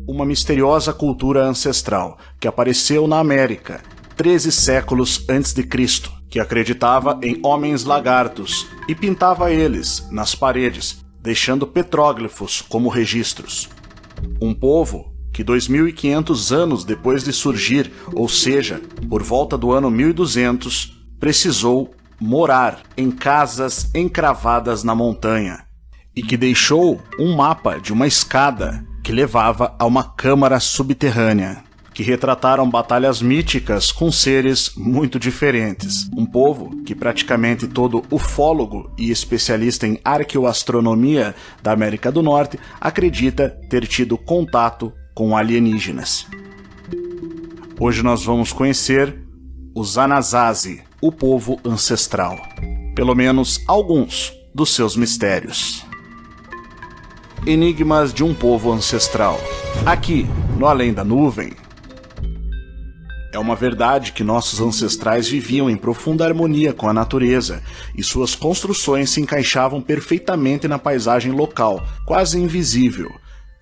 uma misteriosa cultura ancestral que apareceu na América 13 séculos antes de Cristo, que acreditava em homens lagartos e pintava eles nas paredes, deixando petróglifos como registros. Um povo que 2.500 anos depois de surgir, ou seja, por volta do ano 1200, precisou morar em casas encravadas na montanha e que deixou um mapa de uma escada que levava a uma câmara subterrânea, que retrataram batalhas míticas com seres muito diferentes. Um povo que praticamente todo ufólogo e especialista em arqueoastronomia da América do Norte acredita ter tido contato com alienígenas. Hoje nós vamos conhecer os Anasazi, o povo ancestral. Pelo menos alguns dos seus mistérios. Enigmas de um povo ancestral. Aqui, no Além da Nuvem. É uma verdade que nossos ancestrais viviam em profunda harmonia com a natureza e suas construções se encaixavam perfeitamente na paisagem local, quase invisível.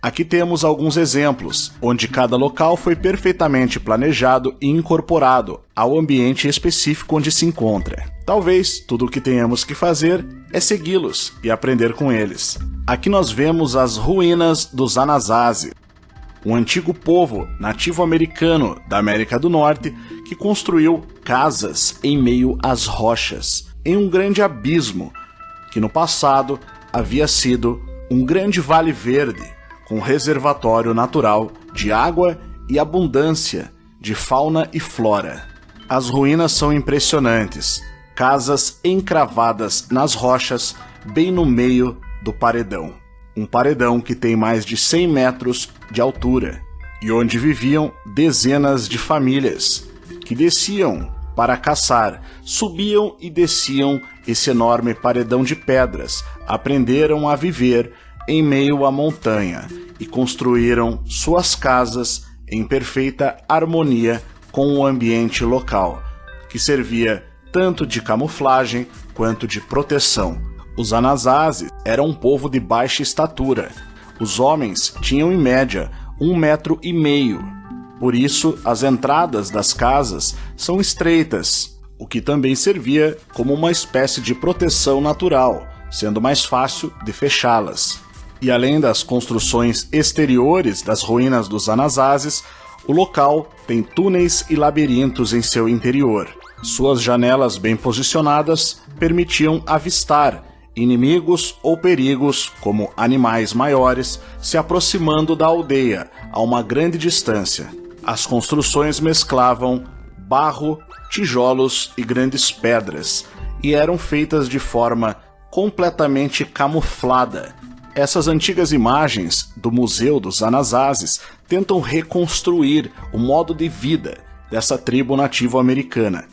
Aqui temos alguns exemplos, onde cada local foi perfeitamente planejado e incorporado ao ambiente específico onde se encontra. Talvez tudo o que tenhamos que fazer é segui-los e aprender com eles. Aqui nós vemos as ruínas dos Anasazi, um antigo povo nativo-americano da América do Norte que construiu casas em meio às rochas, em um grande abismo, que no passado havia sido um grande vale verde, com reservatório natural de água e abundância de fauna e flora. As ruínas são impressionantes, casas encravadas nas rochas, bem no meio do paredão. Um paredão que tem mais de 100 metros de altura, e onde viviam dezenas de famílias, que desciam para caçar, subiam e desciam esse enorme paredão de pedras, aprenderam a viver em meio à montanha e construíram suas casas em perfeita harmonia com o ambiente local, que servia tanto de camuflagem quanto de proteção. Os Anasazi eram um povo de baixa estatura. Os homens tinham em média 1,5 metro. Por isso, as entradas das casas são estreitas, o que também servia como uma espécie de proteção natural, sendo mais fácil de fechá-las. E além das construções exteriores das ruínas dos Anasazes, o local tem túneis e labirintos em seu interior. Suas janelas bem posicionadas permitiam avistar inimigos ou perigos, como animais maiores, se aproximando da aldeia a uma grande distância. As construções mesclavam barro, tijolos e grandes pedras, e eram feitas de forma completamente camuflada. Essas antigas imagens do Museu dos Anasazes tentam reconstruir o modo de vida dessa tribo nativo-americana.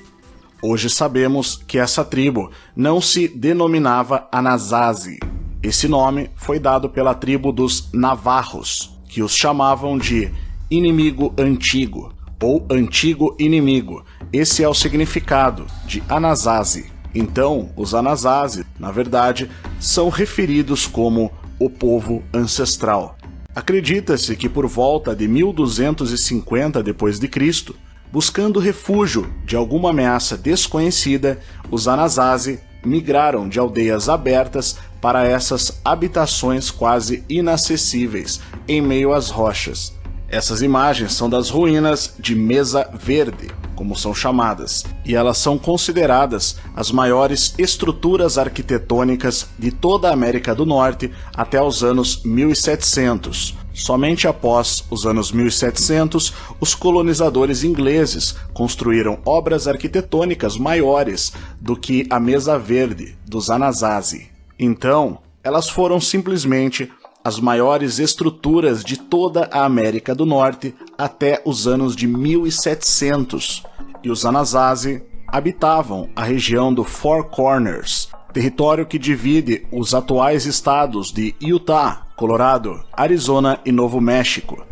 Hoje sabemos que essa tribo não se denominava Anasazi. Esse nome foi dado pela tribo dos Navarros, que os chamavam de inimigo antigo ou antigo inimigo. Esse é o significado de Anasazi. Então, os Anasazi, na verdade, são referidos como o povo ancestral. Acredita-se que por volta de 1250 d.C., buscando refúgio de alguma ameaça desconhecida, os Anasazi migraram de aldeias abertas para essas habitações quase inacessíveis em meio às rochas. Essas imagens são das ruínas de Mesa Verde, como são chamadas, e elas são consideradas as maiores estruturas arquitetônicas de toda a América do Norte até os anos 1700. Somente após os anos 1700, os colonizadores ingleses construíram obras arquitetônicas maiores do que a Mesa Verde dos Anasazi. Então, elas foram simplesmente as maiores estruturas de toda a América do Norte até os anos de 1700, e os Anasazi habitavam a região do Four Corners, território que divide os atuais estados de Utah, Colorado, Arizona e Novo México.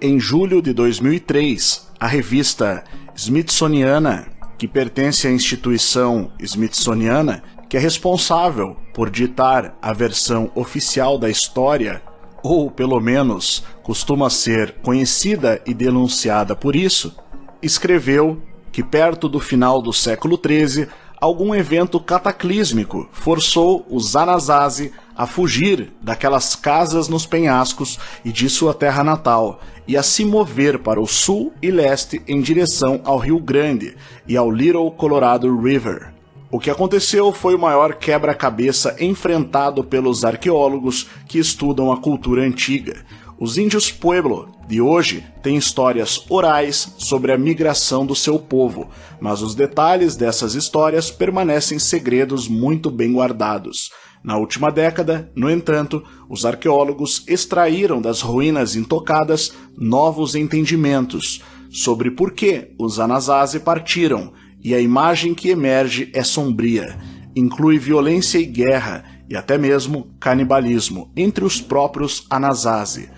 Em julho de 2003, a revista Smithsoniana, que pertence à instituição Smithsoniana, que é responsável por ditar a versão oficial da história ou pelo menos costuma ser conhecida e denunciada por isso, escreveu que perto do final do século XIII, algum evento cataclísmico forçou os Anasazi a fugir daquelas casas nos penhascos e de sua terra natal, e a se mover para o sul e leste em direção ao Rio Grande e ao Little Colorado River. O que aconteceu foi o maior quebra-cabeça enfrentado pelos arqueólogos que estudam a cultura antiga. Os índios Pueblo de hoje têm histórias orais sobre a migração do seu povo, mas os detalhes dessas histórias permanecem segredos muito bem guardados. Na última década, no entanto, os arqueólogos extraíram das ruínas intocadas novos entendimentos sobre por que os Anasazi partiram, e a imagem que emerge é sombria, inclui violência e guerra, e até mesmo canibalismo entre os próprios Anasazi.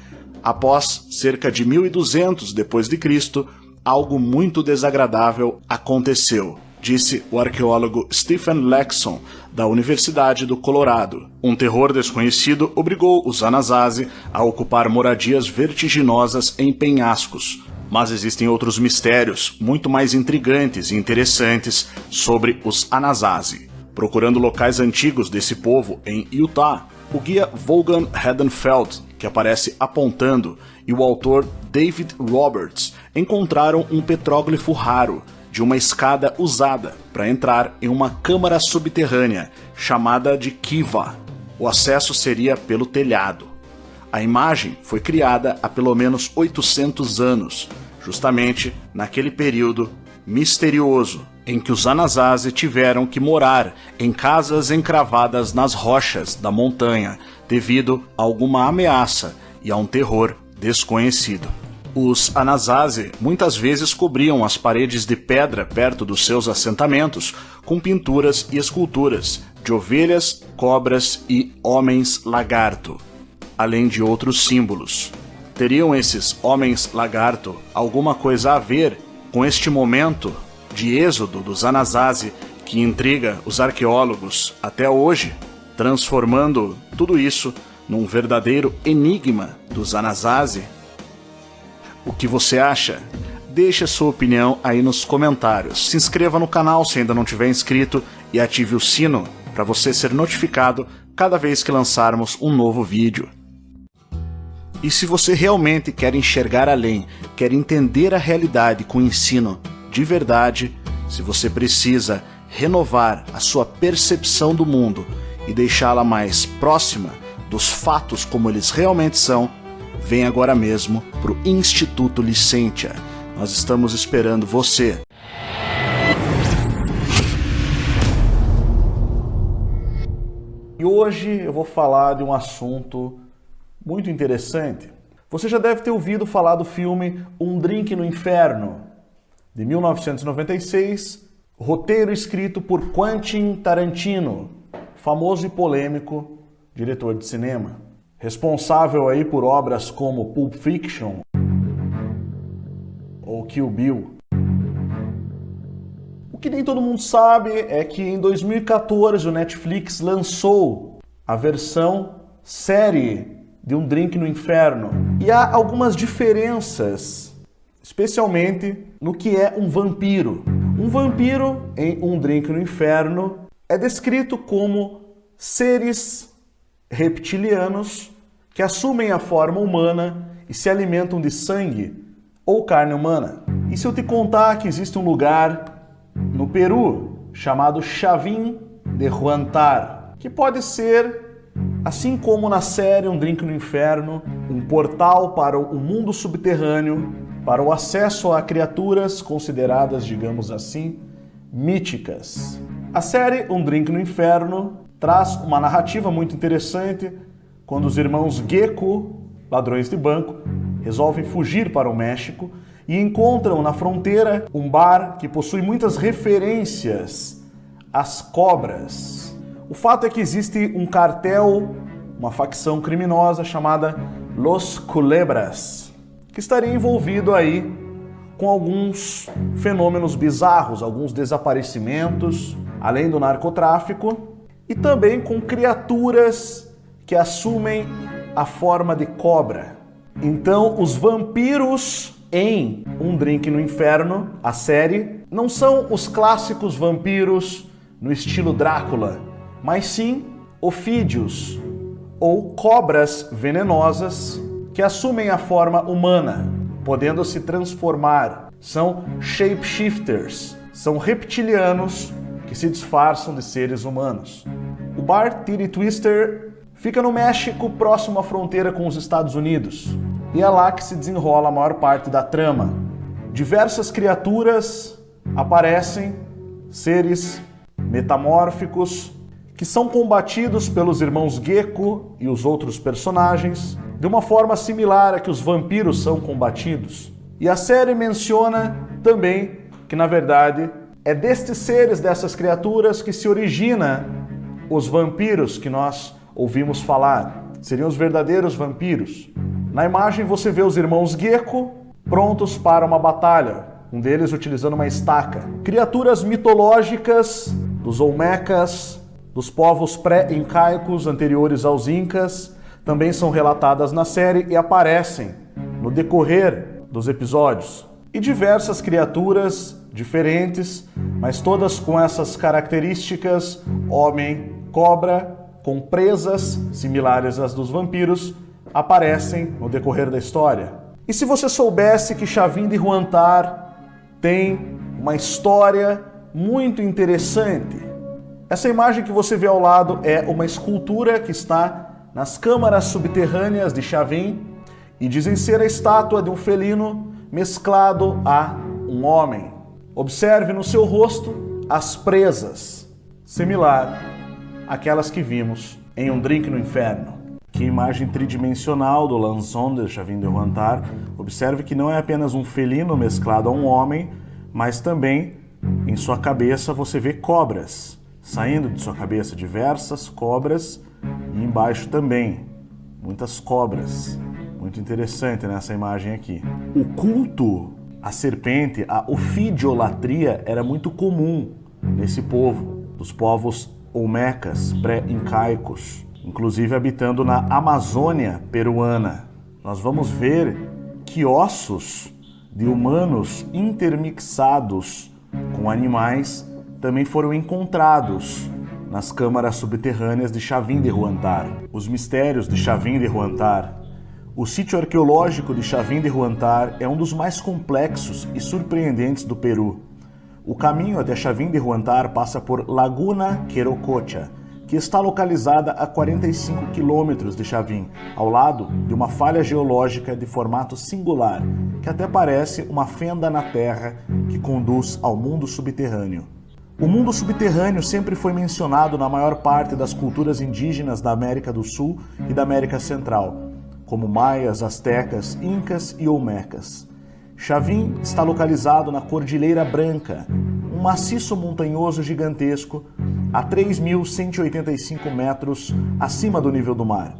Após cerca de 1200 d.C., algo muito desagradável aconteceu, disse o arqueólogo Stephen Lexon, da Universidade do Colorado. Um terror desconhecido obrigou os Anasazi a ocupar moradias vertiginosas em penhascos. Mas existem outros mistérios, muito mais intrigantes e interessantes, sobre os Anasazi. Procurando locais antigos desse povo em Utah, o guia Vaughan Hadenfeld, que aparece apontando, e o autor David Roberts encontraram um petróglifo raro de uma escada usada para entrar em uma câmara subterrânea chamada de Kiva. O acesso seria pelo telhado. A imagem foi criada há pelo menos 800 anos, justamente naquele período misterioso em que os Anasazi tiveram que morar em casas encravadas nas rochas da montanha devido a alguma ameaça e a um terror desconhecido. Os Anasazi muitas vezes cobriam as paredes de pedra perto dos seus assentamentos com pinturas e esculturas de ovelhas, cobras e homens-lagarto, além de outros símbolos. Teriam esses homens-lagarto alguma coisa a ver com este momento de êxodo dos Anasazi que intriga os arqueólogos até hoje, transformando tudo isso num verdadeiro enigma dos Anasazi? O que você acha? Deixe a sua opinião aí nos comentários. Se inscreva no canal se ainda não tiver inscrito e ative o sino para você ser notificado cada vez que lançarmos um novo vídeo. E se você realmente quer enxergar além, quer entender a realidade com ensino de verdade, se você precisa renovar a sua percepção do mundo e deixá-la mais próxima dos fatos como eles realmente são, vem agora mesmo para o Instituto Licentia. Nós estamos esperando você. E hoje eu vou falar de um assunto muito interessante. Você já deve ter ouvido falar do filme Um Drink no Inferno, de 1996, roteiro escrito por Quentin Tarantino, famoso e polêmico diretor de cinema, responsável aí por obras como Pulp Fiction ou Kill Bill. O que nem todo mundo sabe é que em 2014 o Netflix lançou a versão série de Um Drink no Inferno. E há algumas diferenças, especialmente no que é um vampiro. Um vampiro em Um Drink no Inferno é descrito como seres reptilianos que assumem a forma humana e se alimentam de sangue ou carne humana. E se eu te contar que existe um lugar no Peru chamado Chavin de Huantar, que pode ser, assim como na série Um Drink no Inferno, um portal para o mundo subterrâneo, para o acesso a criaturas consideradas, digamos assim, míticas. A série Um Drink no Inferno traz uma narrativa muito interessante quando os irmãos Gecko, ladrões de banco, resolvem fugir para o México e encontram na fronteira um bar que possui muitas referências às cobras. O fato é que existe um cartel, uma facção criminosa chamada Los Culebras, que estaria envolvido aí com alguns fenômenos bizarros, alguns desaparecimentos, além do narcotráfico, e também com criaturas que assumem a forma de cobra. Então, os vampiros em Um Drink no Inferno, a série, não são os clássicos vampiros no estilo Drácula, mas sim ofídeos, ou cobras venenosas que assumem a forma humana, podendo se transformar. São shapeshifters, são reptilianos que se disfarçam de seres humanos. O bar Titty Twister fica no México, próximo à fronteira com os Estados Unidos, e é lá que se desenrola a maior parte da trama. Diversas criaturas aparecem, seres metamórficos, que são combatidos pelos irmãos Gecko e os outros personagens, de uma forma similar a que os vampiros são combatidos. E a série menciona também que, na verdade, é destes seres, dessas criaturas, que se origina os vampiros que nós ouvimos falar. Seriam os verdadeiros vampiros. Na imagem você vê os irmãos Gecko prontos para uma batalha, um deles utilizando uma estaca. Criaturas mitológicas dos Olmecas, dos povos pré-incaicos anteriores aos Incas, também são relatadas na série e aparecem no decorrer dos episódios. E diversas criaturas diferentes, mas todas com essas características: homem, cobra, com presas similares às dos vampiros, aparecem no decorrer da história. E se você soubesse que Chavin de Huantar tem uma história muito interessante? Essa imagem que você vê ao lado é uma escultura que está nas câmaras subterrâneas de Chavin e dizem ser a estátua de um felino mesclado a um homem. Observe no seu rosto as presas, similar àquelas que vimos em Um Drink no Inferno. Que imagem tridimensional do Lançon de Chavin de Huantar. Observe que não é apenas um felino mesclado a um homem, mas também em sua cabeça você vê cobras. Saindo de sua cabeça diversas cobras e embaixo também muitas cobras. Muito interessante nessa imagem aqui. O culto à serpente, a ofidiolatria, era muito comum nesse povo, dos povos olmecas pré-incaicos, inclusive habitando na Amazônia peruana. Nós vamos ver que ossos de humanos intermixados com animais também foram encontrados nas câmaras subterrâneas de Chavin de Huantar. Os mistérios de Chavin de Huantar. O sítio arqueológico de Chavin de Huantar é um dos mais complexos e surpreendentes do Peru. O caminho até Chavin de Huantar passa por Laguna Querococha, que está localizada a 45 quilômetros de Chavin, ao lado de uma falha geológica de formato singular, que até parece uma fenda na terra que conduz ao mundo subterrâneo. O mundo subterrâneo sempre foi mencionado na maior parte das culturas indígenas da América do Sul e da América Central, como maias, astecas, incas e olmecas. Chavin está localizado na Cordilheira Branca, um maciço montanhoso gigantesco a 3.185 metros acima do nível do mar.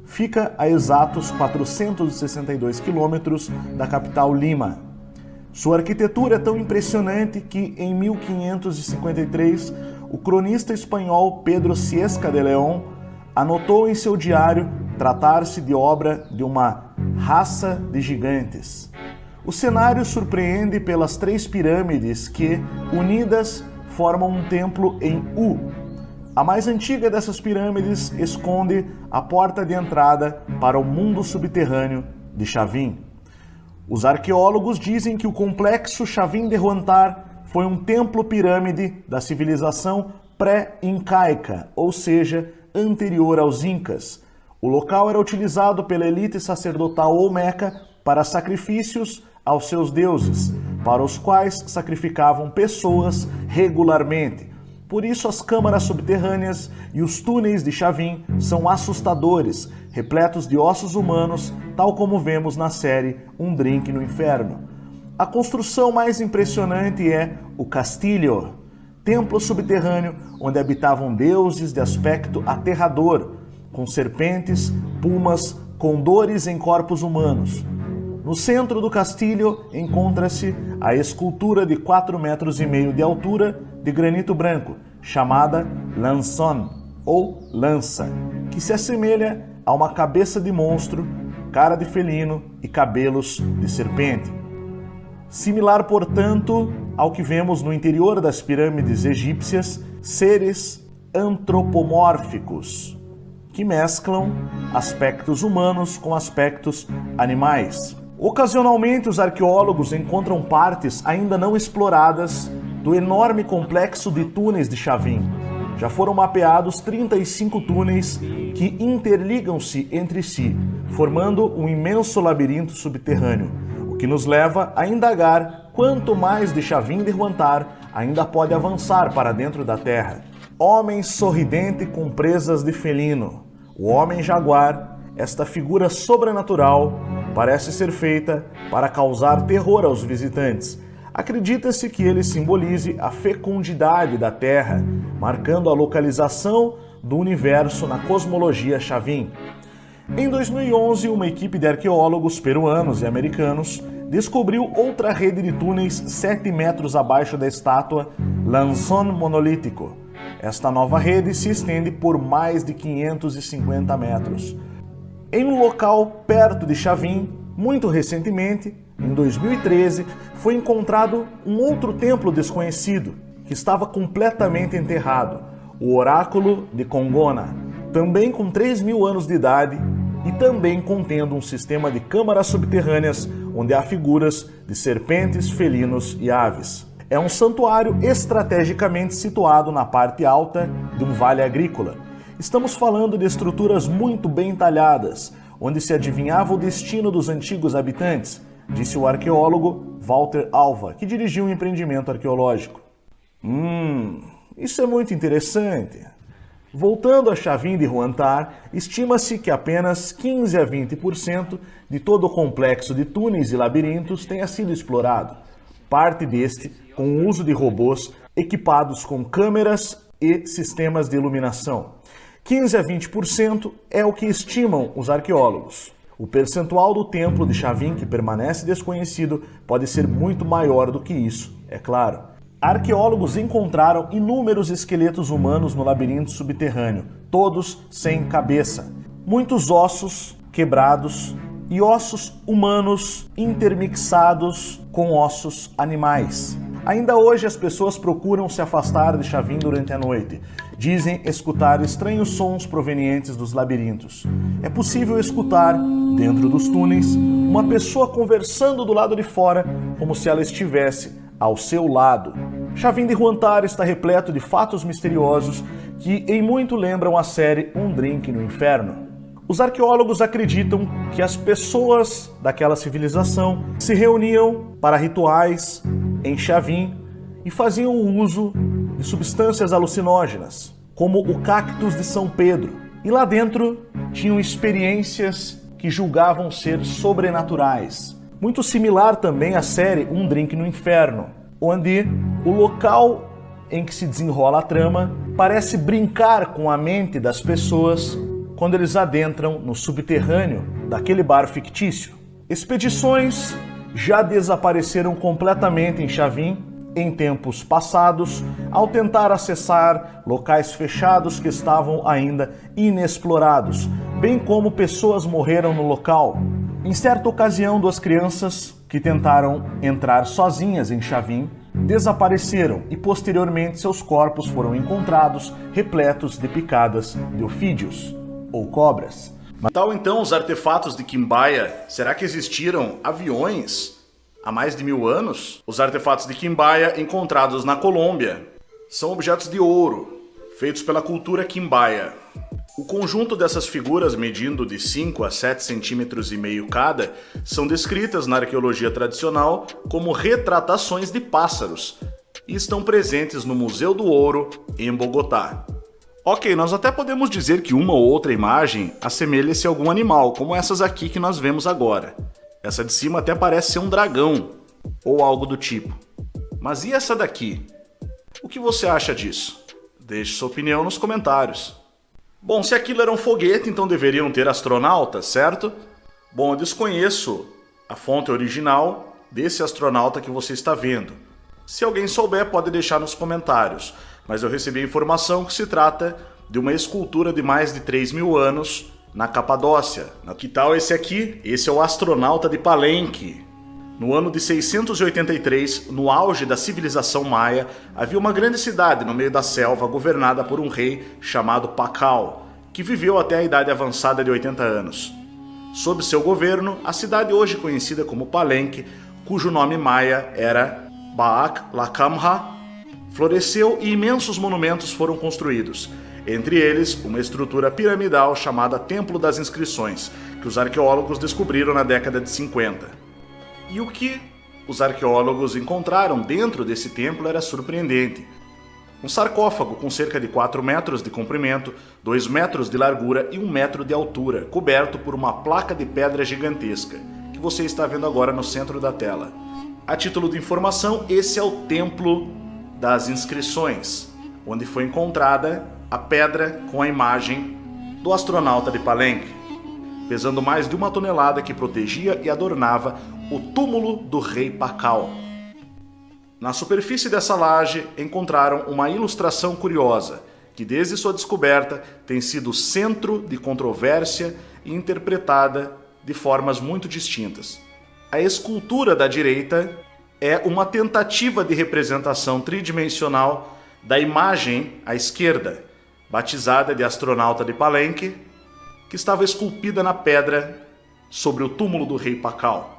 Fica a exatos 462 quilômetros da capital Lima. Sua arquitetura é tão impressionante que, em 1553, o cronista espanhol Pedro Ciesca de León anotou em seu diário tratar-se de obra de uma raça de gigantes. O cenário surpreende pelas 3 pirâmides que, unidas, formam um templo em U. A mais antiga dessas pirâmides esconde a porta de entrada para o mundo subterrâneo de Chavin. Os arqueólogos dizem que o complexo Chavin de Huantar foi um templo-pirâmide da civilização pré-incaica, ou seja, anterior aos Incas. O local era utilizado pela elite sacerdotal olmeca para sacrifícios aos seus deuses, para os quais sacrificavam pessoas regularmente. Por isso as câmaras subterrâneas e os túneis de Chavin são assustadores, repletos de ossos humanos, tal como vemos na série Um Drink no Inferno. A construção mais impressionante é o Castillo, templo subterrâneo onde habitavam deuses de aspecto aterrador, com serpentes, pumas, condores em corpos humanos. No centro do castilho encontra-se a escultura de 4,5 metros de altura de granito branco, chamada Lançon, ou lança, que se assemelha há uma cabeça de monstro, cara de felino e cabelos de serpente. Similar, portanto, ao que vemos no interior das pirâmides egípcias, seres antropomórficos, que mesclam aspectos humanos com aspectos animais. Ocasionalmente, os arqueólogos encontram partes ainda não exploradas do enorme complexo de túneis de Chavin. Já foram mapeados 35 túneis que interligam-se entre si, formando um imenso labirinto subterrâneo, o que nos leva a indagar quanto mais de Chavin de Huantar ainda pode avançar para dentro da Terra. Homem sorridente com presas de felino. O homem jaguar, esta figura sobrenatural, parece ser feita para causar terror aos visitantes. Acredita-se que ele simbolize a fecundidade da Terra, marcando a localização do universo na cosmologia Chavin. Em 2011, uma equipe de arqueólogos peruanos e americanos descobriu outra rede de túneis 7 metros abaixo da estátua Lanzón monolítico. Esta nova rede se estende por mais de 550 metros. Em um local perto de Chavin, muito recentemente, em 2013, foi encontrado um outro templo desconhecido, que estava completamente enterrado, o Oráculo de Congona, também com 3.000 anos de idade e também contendo um sistema de câmaras subterrâneas onde há figuras de serpentes, felinos e aves. É um santuário estrategicamente situado na parte alta de um vale agrícola. Estamos falando de estruturas muito bem talhadas, onde se adivinhava o destino dos antigos habitantes, disse o arqueólogo Walter Alva, que dirigiu um empreendimento arqueológico. Isso é muito interessante. Voltando a Chavin de Huantar, estima-se que apenas 15 a 20% de todo o complexo de túneis e labirintos tenha sido explorado. Parte deste com o uso de robôs equipados com câmeras e sistemas de iluminação. 15 a 20% é o que estimam os arqueólogos. O percentual do templo de Chavin que permanece desconhecido pode ser muito maior do que isso, é claro. Arqueólogos encontraram inúmeros esqueletos humanos no labirinto subterrâneo, todos sem cabeça. Muitos ossos quebrados e ossos humanos intermixados com ossos animais. Ainda hoje as pessoas procuram se afastar de Chavin durante a noite. Dizem escutar estranhos sons provenientes dos labirintos. É possível escutar, dentro dos túneis, uma pessoa conversando do lado de fora, como se ela estivesse ao seu lado. Chavin de Huantar está repleto de fatos misteriosos que em muito lembram a série Um Drink no Inferno. Os arqueólogos acreditam que as pessoas daquela civilização se reuniam para rituais em Chavin e faziam uso de substâncias alucinógenas, como o cactus de São Pedro. E lá dentro tinham experiências que julgavam ser sobrenaturais. Muito similar também à série Um Drink no Inferno, onde o local em que se desenrola a trama parece brincar com a mente das pessoas quando eles adentram no subterrâneo daquele bar fictício. Expedições já desapareceram completamente em Chavin em tempos passados, ao tentar acessar locais fechados que estavam ainda inexplorados, bem como pessoas morreram no local. Em certa ocasião, 2 crianças que tentaram entrar sozinhas em Chavin desapareceram e posteriormente seus corpos foram encontrados repletos de picadas de ofídeos ou cobras. Tal então os artefatos de Quimbaya, será que existiram aviões há mais de 1000 anos? Os artefatos de Quimbaya encontrados na Colômbia são objetos de ouro, feitos pela cultura Quimbaya. O conjunto dessas figuras, medindo de 5 a 7,5 centímetros cada, são descritas na arqueologia tradicional como retratações de pássaros e estão presentes no Museu do Ouro, em Bogotá. Ok, nós até podemos dizer que uma ou outra imagem assemelha-se a algum animal, como essas aqui que nós vemos agora. Essa de cima até parece ser um dragão, ou algo do tipo. Mas e essa daqui? O que você acha disso? Deixe sua opinião nos comentários. Bom, se aquilo era um foguete, então deveriam ter astronautas, certo? Bom, eu desconheço a fonte original desse astronauta que você está vendo. Se alguém souber, pode deixar nos comentários. Mas eu recebi a informação que se trata de uma escultura de mais de 3.000 anos na Capadócia. Que tal esse aqui? Esse é o astronauta de Palenque. No ano de 683, no auge da civilização maia, havia uma grande cidade no meio da selva governada por um rei chamado Pakal, que viveu até a idade avançada de 80 anos. Sob seu governo, a cidade hoje conhecida como Palenque, cujo nome maia era Baak Lakamha, floresceu e imensos monumentos foram construídos. Entre eles, uma estrutura piramidal chamada Templo das Inscrições, que os arqueólogos descobriram na década de 50. E o que os arqueólogos encontraram dentro desse templo era surpreendente. Um sarcófago com cerca de 4 metros de comprimento, 2 metros de largura e 1 metro de altura, coberto por uma placa de pedra gigantesca, que você está vendo agora no centro da tela. A título de informação, esse é o Templo das Inscrições, onde foi encontrada a pedra com a imagem do astronauta de Palenque, pesando mais de 1 tonelada, que protegia e adornava o túmulo do rei Pakal. Na superfície dessa laje encontraram uma ilustração curiosa, que desde sua descoberta tem sido centro de controvérsia e interpretada de formas muito distintas. A escultura da direita é uma tentativa de representação tridimensional da imagem à esquerda, batizada de astronauta de Palenque, que estava esculpida na pedra sobre o túmulo do rei Pakal.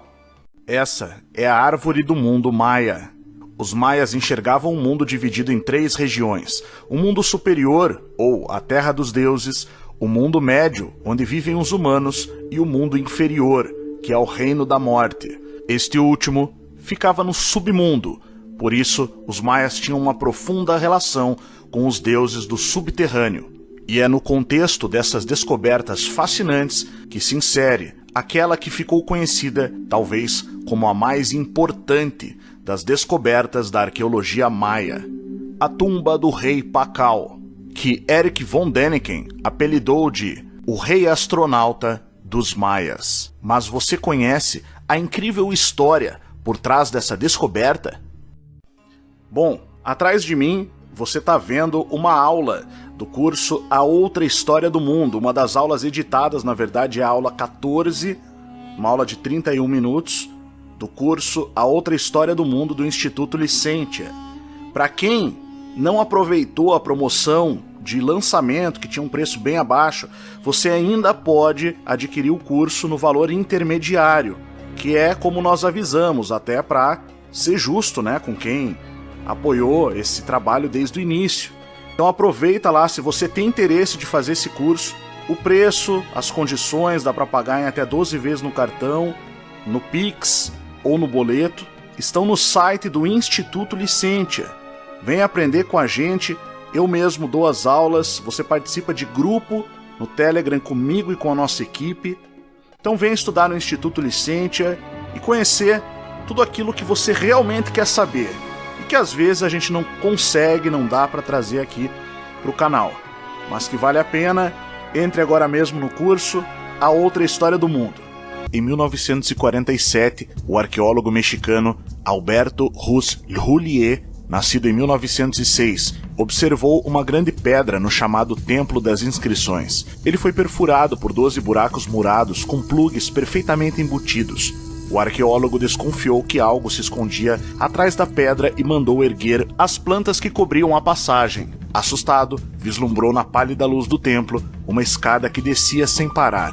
Essa é a árvore do mundo maia. Os maias enxergavam o mundo dividido em 3 regiões: o mundo superior, ou a terra dos deuses, o mundo médio, onde vivem os humanos, e o mundo inferior, que é o reino da morte. Este último ficava no submundo, por isso os maias tinham uma profunda relação com os deuses do subterrâneo. E é no contexto dessas descobertas fascinantes que se insere aquela que ficou conhecida, talvez, como a mais importante das descobertas da arqueologia maia: a tumba do rei Pakal, que Erich von Däniken apelidou de o rei astronauta dos maias. Mas você conhece a incrível história por trás dessa descoberta? Bom, atrás de mim você está vendo uma aula do curso A Outra História do Mundo, uma das aulas editadas, na verdade é a aula 14, uma aula de 31 minutos, do curso A Outra História do Mundo do Instituto Licentia. Para quem não aproveitou a promoção de lançamento, que tinha um preço bem abaixo, você ainda pode adquirir o curso no valor intermediário, que é como nós avisamos, até para ser justo, né, com quem apoiou esse trabalho desde o início. Então aproveita lá, se você tem interesse de fazer esse curso. O preço, as condições, dá para pagar em até 12 vezes no cartão, no Pix ou no boleto, estão no site do Instituto Licentia. Vem aprender com a gente, eu mesmo dou as aulas, você participa de grupo no Telegram comigo e com a nossa equipe. Então vem estudar no Instituto Licentia e conhecer tudo aquilo que você realmente quer saber e que às vezes a gente não consegue, não dá para trazer aqui para o canal, mas que vale a pena. Entre agora mesmo no curso A Outra História do Mundo. Em 1947, o arqueólogo mexicano Alberto Ruz Julier, nascido em 1906, observou uma grande pedra no chamado Templo das Inscrições. Ele foi perfurado por 12 buracos murados com plugs perfeitamente embutidos. O arqueólogo desconfiou que algo se escondia atrás da pedra e mandou erguer as plantas que cobriam a passagem. Assustado, vislumbrou na pálida luz do templo uma escada que descia sem parar.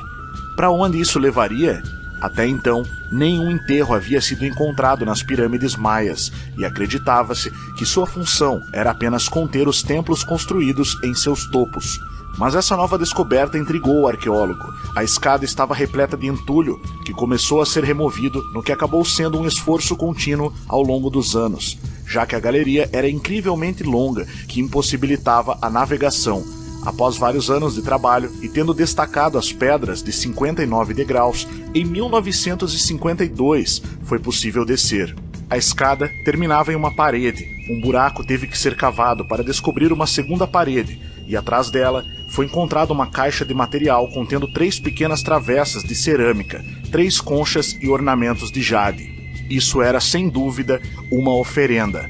Para onde isso levaria? Até então, nenhum enterro havia sido encontrado nas pirâmides maias e acreditava-se que sua função era apenas conter os templos construídos em seus topos. Mas essa nova descoberta intrigou o arqueólogo. A escada estava repleta de entulho, que começou a ser removido no que acabou sendo um esforço contínuo ao longo dos anos, já que a galeria era incrivelmente longa, que impossibilitava a navegação. Após vários anos de trabalho e tendo destacado as pedras de 59 degraus, em 1952 foi possível descer. A escada terminava em uma parede. Um buraco teve que ser cavado para descobrir uma segunda parede, e atrás dela foi encontrada uma caixa de material contendo 3 pequenas travessas de cerâmica, 3 conchas e ornamentos de jade. Isso era, sem dúvida, uma oferenda.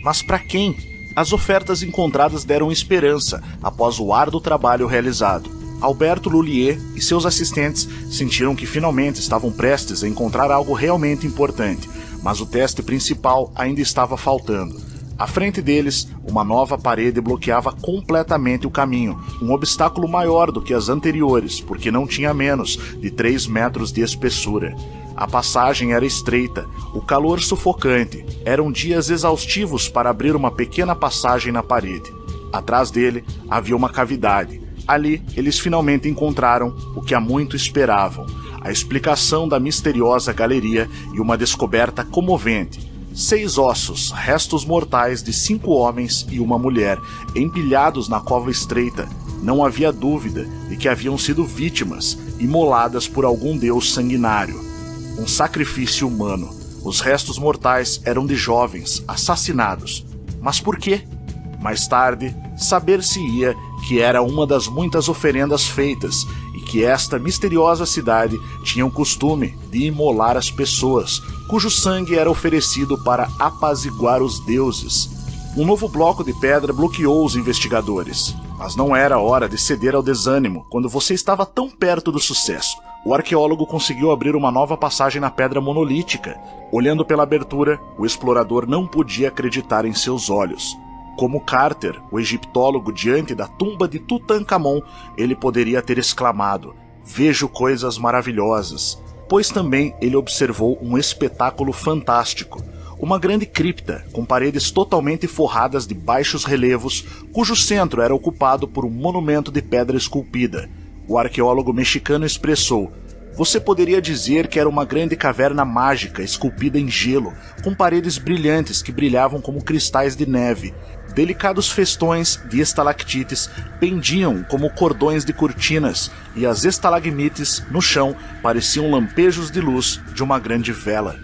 Mas para quem? As ofertas encontradas deram esperança após o árduo trabalho realizado. Alberto Lullier e seus assistentes sentiram que finalmente estavam prestes a encontrar algo realmente importante, mas o teste principal ainda estava faltando. À frente deles, uma nova parede bloqueava completamente o caminho, um obstáculo maior do que as anteriores, porque não tinha menos de 3 metros de espessura. A passagem era estreita, o calor sufocante, eram dias exaustivos para abrir uma pequena passagem na parede. Atrás dele havia uma cavidade. Ali, eles finalmente encontraram o que há muito esperavam, a explicação da misteriosa galeria e uma descoberta comovente. 6 ossos, restos mortais de 5 homens e uma mulher, empilhados na cova estreita. Não havia dúvida de que haviam sido vítimas, imoladas por algum deus sanguinário. Um sacrifício humano. Os restos mortais eram de jovens, assassinados. Mas por quê? Mais tarde, saber-se-ia que era uma das muitas oferendas feitas e que esta misteriosa cidade tinha o costume de imolar as pessoas, cujo sangue era oferecido para apaziguar os deuses. Um novo bloco de pedra bloqueou os investigadores, mas não era hora de ceder ao desânimo quando você estava tão perto do sucesso. O arqueólogo conseguiu abrir uma nova passagem na pedra monolítica. Olhando pela abertura, o explorador não podia acreditar em seus olhos. Como Carter, o egiptólogo, diante da tumba de Tutankhamon, ele poderia ter exclamado: "Vejo coisas maravilhosas", pois também ele observou um espetáculo fantástico. Uma grande cripta, com paredes totalmente forradas de baixos relevos, cujo centro era ocupado por um monumento de pedra esculpida. O arqueólogo mexicano expressou: "Você poderia dizer que era uma grande caverna mágica esculpida em gelo, com paredes brilhantes que brilhavam como cristais de neve. Delicados festões de estalactites pendiam como cordões de cortinas, e as estalagmites no chão pareciam lampejos de luz de uma grande vela."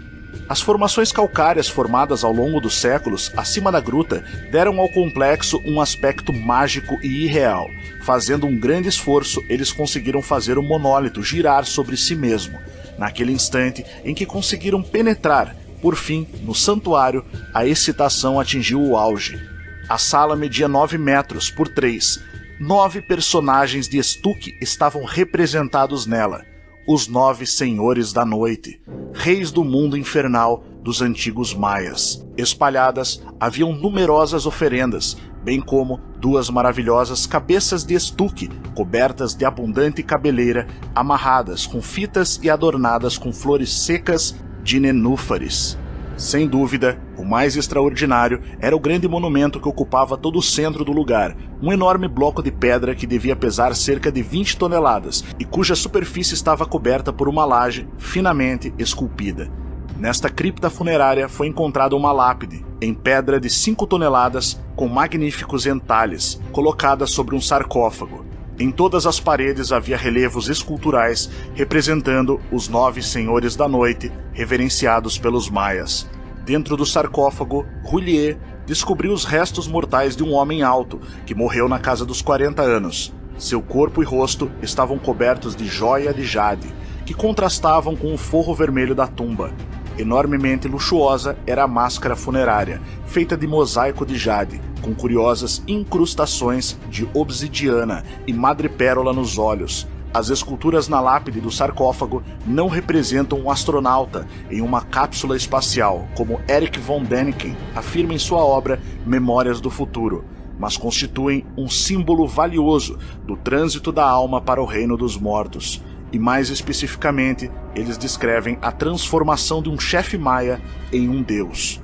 As formações calcárias formadas ao longo dos séculos acima da gruta deram ao complexo um aspecto mágico e irreal. Fazendo um grande esforço, eles conseguiram fazer o monólito girar sobre si mesmo. Naquele instante em que conseguiram penetrar, por fim, no santuário, a excitação atingiu o auge. A sala media 9 metros por 3. 9 personagens de estuque estavam representados nela. Os 9 senhores da noite, reis do mundo infernal dos antigos maias. Espalhadas, haviam numerosas oferendas, bem como 2 maravilhosas cabeças de estuque, cobertas de abundante cabeleira, amarradas com fitas e adornadas com flores secas de nenúfares. Sem dúvida, o mais extraordinário era o grande monumento que ocupava todo o centro do lugar, um enorme bloco de pedra que devia pesar cerca de 20 toneladas e cuja superfície estava coberta por uma laje finamente esculpida. Nesta cripta funerária foi encontrada uma lápide, em pedra de 5 toneladas, com magníficos entalhes, colocada sobre um sarcófago. Em todas as paredes havia relevos esculturais representando os 9 senhores da noite, reverenciados pelos maias. Dentro do sarcófago, Roulier descobriu os restos mortais de um homem alto, que morreu na casa dos 40 anos. Seu corpo e rosto estavam cobertos de joia de jade, que contrastavam com o forro vermelho da tumba. Enormemente luxuosa era a máscara funerária, feita de mosaico de jade, com curiosas incrustações de obsidiana e madrepérola nos olhos. As esculturas na lápide do sarcófago não representam um astronauta em uma cápsula espacial, como Erich von Däniken afirma em sua obra Memórias do Futuro, mas constituem um símbolo valioso do trânsito da alma para o reino dos mortos. E mais especificamente, eles descrevem a transformação de um chefe maia em um deus.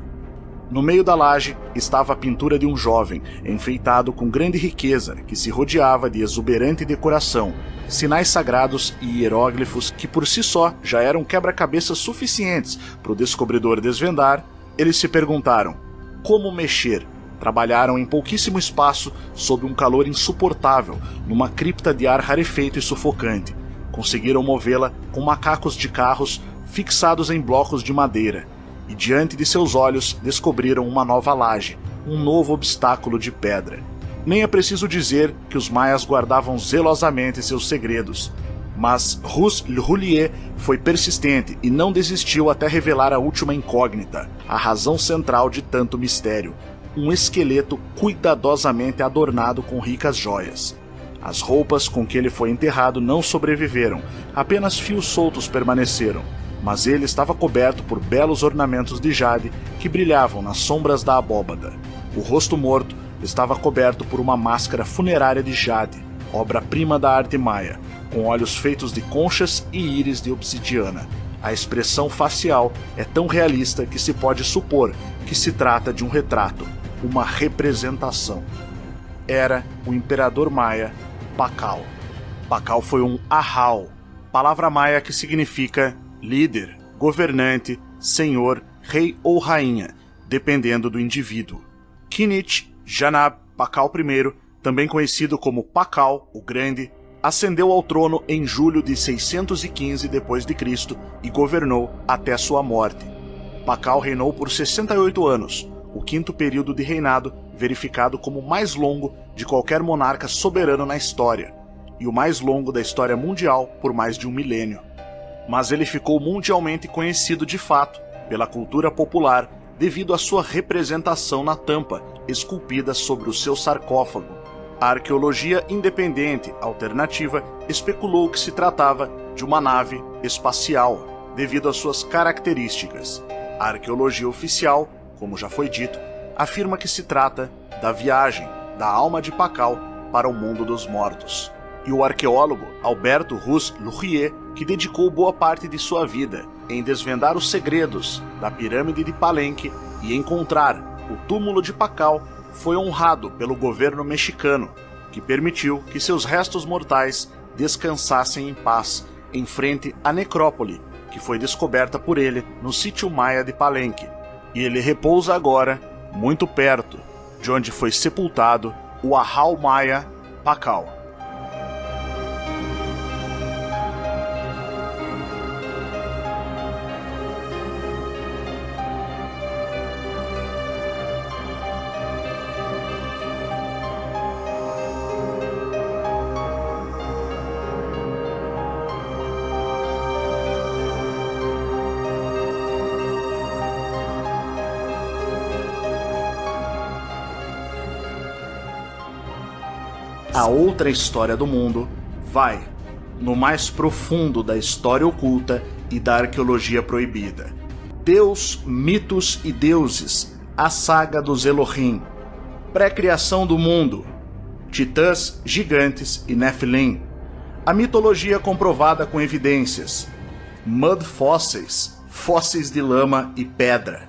No meio da laje estava a pintura de um jovem, enfeitado com grande riqueza, que se rodeava de exuberante decoração, sinais sagrados e hieróglifos que por si só já eram quebra-cabeças suficientes para o descobridor desvendar. Eles se perguntaram: como mexer? Trabalharam em pouquíssimo espaço, sob um calor insuportável, numa cripta de ar rarefeito e sufocante. Conseguiram movê-la com macacos de carros fixados em blocos de madeira, e diante de seus olhos descobriram uma nova laje, um novo obstáculo de pedra. Nem é preciso dizer que os maias guardavam zelosamente seus segredos, mas Roulier foi persistente e não desistiu até revelar a última incógnita, a razão central de tanto mistério: um esqueleto cuidadosamente adornado com ricas joias. As roupas com que ele foi enterrado não sobreviveram, apenas fios soltos permaneceram, mas ele estava coberto por belos ornamentos de jade que brilhavam nas sombras da abóbada. O rosto morto estava coberto por uma máscara funerária de jade, obra-prima da arte maia, com olhos feitos de conchas e íris de obsidiana. A expressão facial é tão realista que se pode supor que se trata de um retrato, uma representação. Era o imperador maia Pakal. Pakal foi um Ahau, palavra maia que significa líder, governante, senhor, rei ou rainha, dependendo do indivíduo. Kinich Janab Pakal I, também conhecido como Pakal o Grande, ascendeu ao trono em julho de 615 d.C. e governou até sua morte. Pakal reinou por 68 anos, o quinto período de reinado verificado como o mais longo de qualquer monarca soberano na história, e o mais longo da história mundial por mais de um milênio. Mas ele ficou mundialmente conhecido de fato pela cultura popular devido à sua representação na tampa esculpida sobre o seu sarcófago. A arqueologia independente alternativa especulou que se tratava de uma nave espacial, devido às suas características. A arqueologia oficial, como já foi dito, afirma que se trata da viagem da alma de Pakal para o mundo dos mortos. E o arqueólogo Alberto Rus Lurier, que dedicou boa parte de sua vida em desvendar os segredos da pirâmide de Palenque e encontrar o túmulo de Pakal, foi honrado pelo governo mexicano, que permitiu que seus restos mortais descansassem em paz em frente à necrópole, que foi descoberta por ele no sítio maia de Palenque. E ele repousa agora muito perto de onde foi sepultado o Ahau maia Pakal. A outra história do mundo vai no mais profundo da história oculta e da arqueologia proibida. Deus, mitos e deuses, a saga dos Elohim, pré-criação do mundo, titãs, gigantes e Nephilim, a mitologia comprovada com evidências, mud fósseis, fósseis de lama e pedra,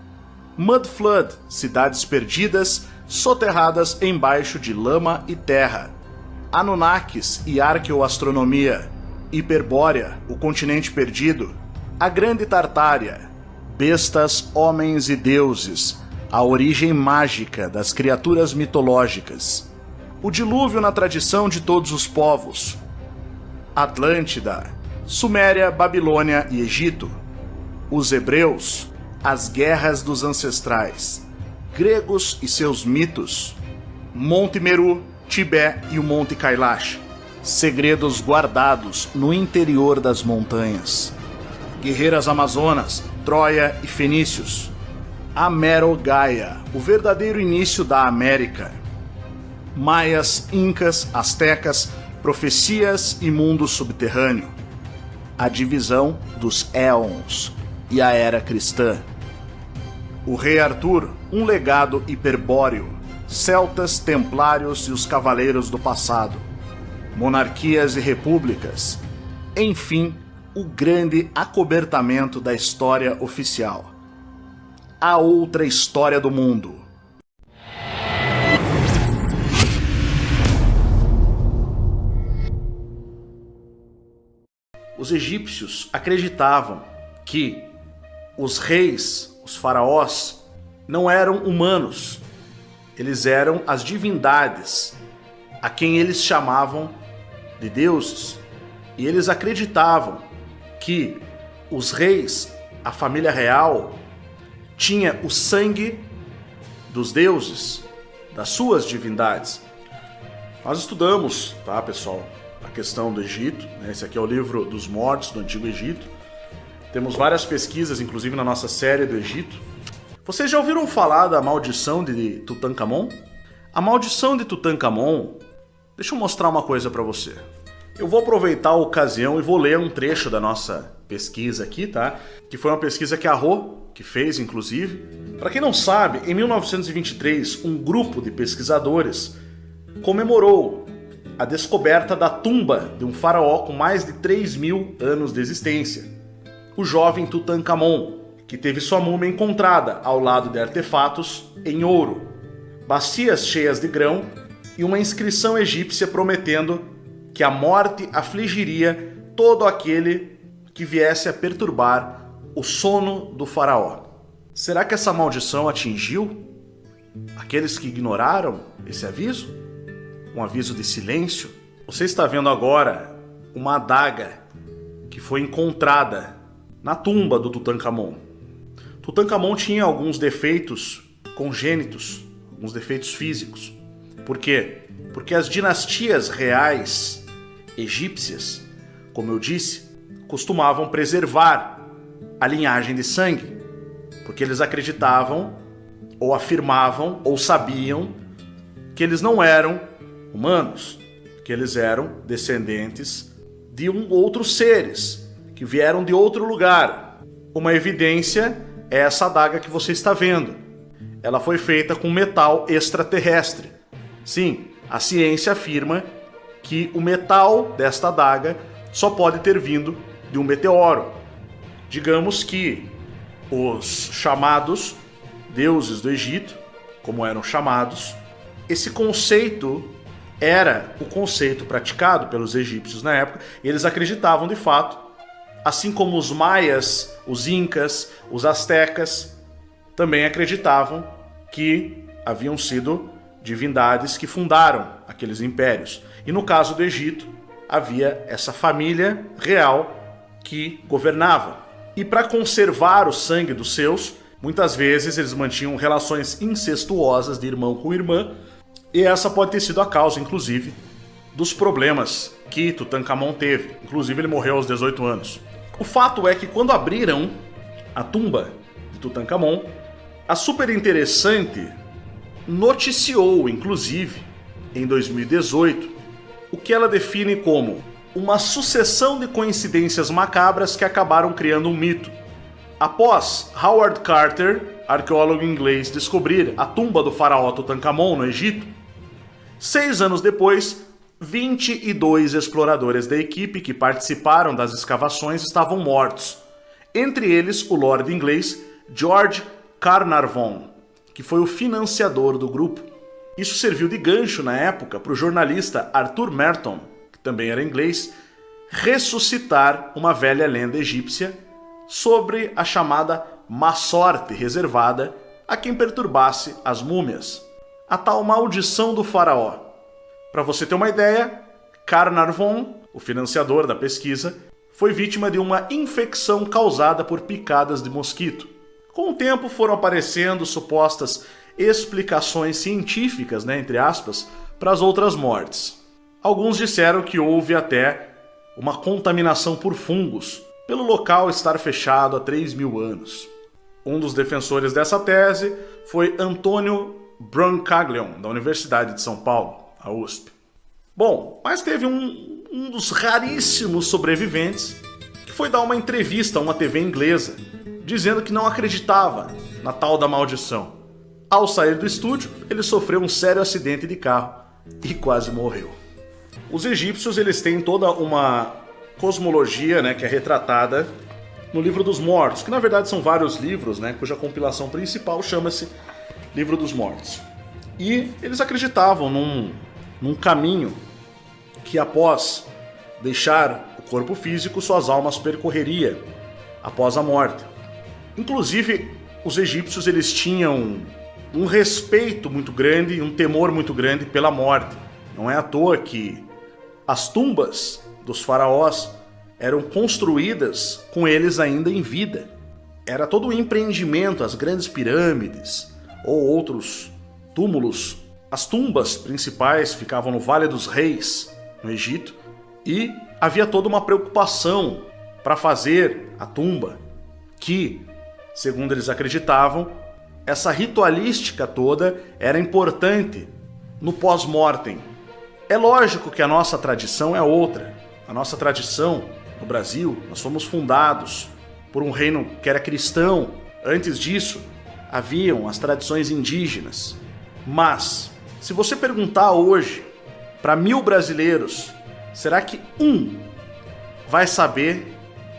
mud flood, cidades perdidas, soterradas embaixo de lama e terra, Anunnakis e arqueoastronomia, Hiperbórea, o continente perdido, a Grande Tartária, bestas, homens e deuses, a origem mágica das criaturas mitológicas, o dilúvio na tradição de todos os povos, Atlântida, Suméria, Babilônia e Egito, os hebreus, as guerras dos ancestrais, gregos e seus mitos, Monte Meru, Tibete e o Monte Kailash, segredos guardados no interior das montanhas, guerreiras amazonas, Troia e fenícios, Amerogaia, o verdadeiro início da América, maias, incas, astecas, profecias e mundo subterrâneo, a divisão dos éons e a era cristã, o rei Arthur, um legado hiperbóreo, celtas, templários e os cavaleiros do passado, monarquias e repúblicas, enfim, o grande acobertamento da história oficial. A outra história do mundo. Os egípcios acreditavam que os reis, os faraós, não eram humanos. Eles eram as divindades, a quem eles chamavam de deuses. E eles acreditavam que os reis, a família real, tinha o sangue dos deuses, das suas divindades. Nós estudamos, tá, pessoal, a questão do Egito, né? Esse aqui é o livro dos mortos do Antigo Egito. Temos várias pesquisas, inclusive na nossa série do Egito. Vocês já ouviram falar da maldição de Tutankhamon? A maldição de Tutankhamon Deixa eu mostrar uma coisa para você. Eu vou aproveitar a ocasião e vou ler um trecho da nossa pesquisa aqui, tá? Que foi uma pesquisa que a Rô que fez, inclusive. Para quem não sabe, em 1923, um grupo de pesquisadores comemorou a descoberta da tumba de um faraó com mais de 3.000 anos de existência, o jovem Tutankhamon, que teve sua múmia encontrada ao lado de artefatos em ouro, bacias cheias de grão e uma inscrição egípcia prometendo que a morte afligiria todo aquele que viesse a perturbar o sono do faraó. Será que essa maldição atingiu aqueles que ignoraram esse aviso? Um aviso de silêncio? Você está vendo agora uma adaga que foi encontrada na tumba do Tutankhamon. Tutankhamon tinha alguns defeitos congênitos, alguns defeitos físicos. Por quê? Porque as dinastias reais egípcias, como eu disse, costumavam preservar a linhagem de sangue, porque eles acreditavam, ou afirmavam, ou sabiam que eles não eram humanos, que eles eram descendentes de outros seres, que vieram de outro lugar. Uma evidência é essa adaga que você está vendo. Ela foi feita com metal extraterrestre. Sim, a ciência afirma que o metal desta adaga só pode ter vindo de um meteoro. Digamos que os chamados deuses do Egito, como eram chamados, esse conceito era o conceito praticado pelos egípcios na época, e eles acreditavam de fato, assim como os maias, os incas, os astecas, também acreditavam que haviam sido divindades que fundaram aqueles impérios. E no caso do Egito, havia essa família real que governava. E para conservar o sangue dos seus, muitas vezes eles mantinham relações incestuosas de irmão com irmã, e essa pode ter sido a causa, inclusive, dos problemas que Tutankhamon teve. Inclusive, ele morreu aos 18 anos. O fato é que quando abriram a tumba de Tutankhamon, a Super Interessante noticiou, inclusive, em 2018, o que ela define como uma sucessão de coincidências macabras que acabaram criando um mito. Após Howard Carter, arqueólogo inglês, descobrir a tumba do faraó Tutankhamon no Egito, 6 anos depois, 22 exploradores da equipe que participaram das escavações estavam mortos. Entre eles, o lord inglês George Carnarvon, que foi o financiador do grupo. Isso serviu de gancho na época para o jornalista Arthur Merton, que também era inglês, ressuscitar uma velha lenda egípcia sobre a chamada má sorte reservada a quem perturbasse as múmias, a tal maldição do faraó. Para você ter uma ideia, Carnarvon, o financiador da pesquisa, foi vítima de uma infecção causada por picadas de mosquito. Com o tempo foram aparecendo supostas explicações científicas, entre aspas, para as outras mortes. Alguns disseram que houve até uma contaminação por fungos, pelo local estar fechado há 3.000 anos. Um dos defensores dessa tese foi Antônio Brancaglione, da Universidade de São Paulo, a USP. Bom, mas teve um dos raríssimos sobreviventes que foi dar uma entrevista a uma TV inglesa, dizendo que não acreditava na tal da maldição. Ao sair do estúdio, ele sofreu um sério acidente de carro e quase morreu. Os egípcios eles têm toda uma cosmologia, que é retratada no Livro dos Mortos, que na verdade são vários livros, cuja compilação principal chama-se Livro dos Mortos. E eles acreditavam num caminho que após deixar o corpo físico, suas almas percorreria após a morte. Inclusive, os egípcios eles tinham um respeito muito grande e um temor muito grande pela morte. Não é à toa que as tumbas dos faraós eram construídas com eles ainda em vida. Era todo o empreendimento, as grandes pirâmides ou outros túmulos. As tumbas principais ficavam no Vale dos Reis, no Egito, e havia toda uma preocupação para fazer a tumba, que, segundo eles acreditavam, essa ritualística toda era importante no pós-mortem, É lógico que a nossa tradição é outra. A nossa tradição no Brasil, nós fomos fundados por um reino que era cristão. Antes disso, haviam as tradições indígenas. Mas, se você perguntar hoje para 1000 brasileiros, será que um vai saber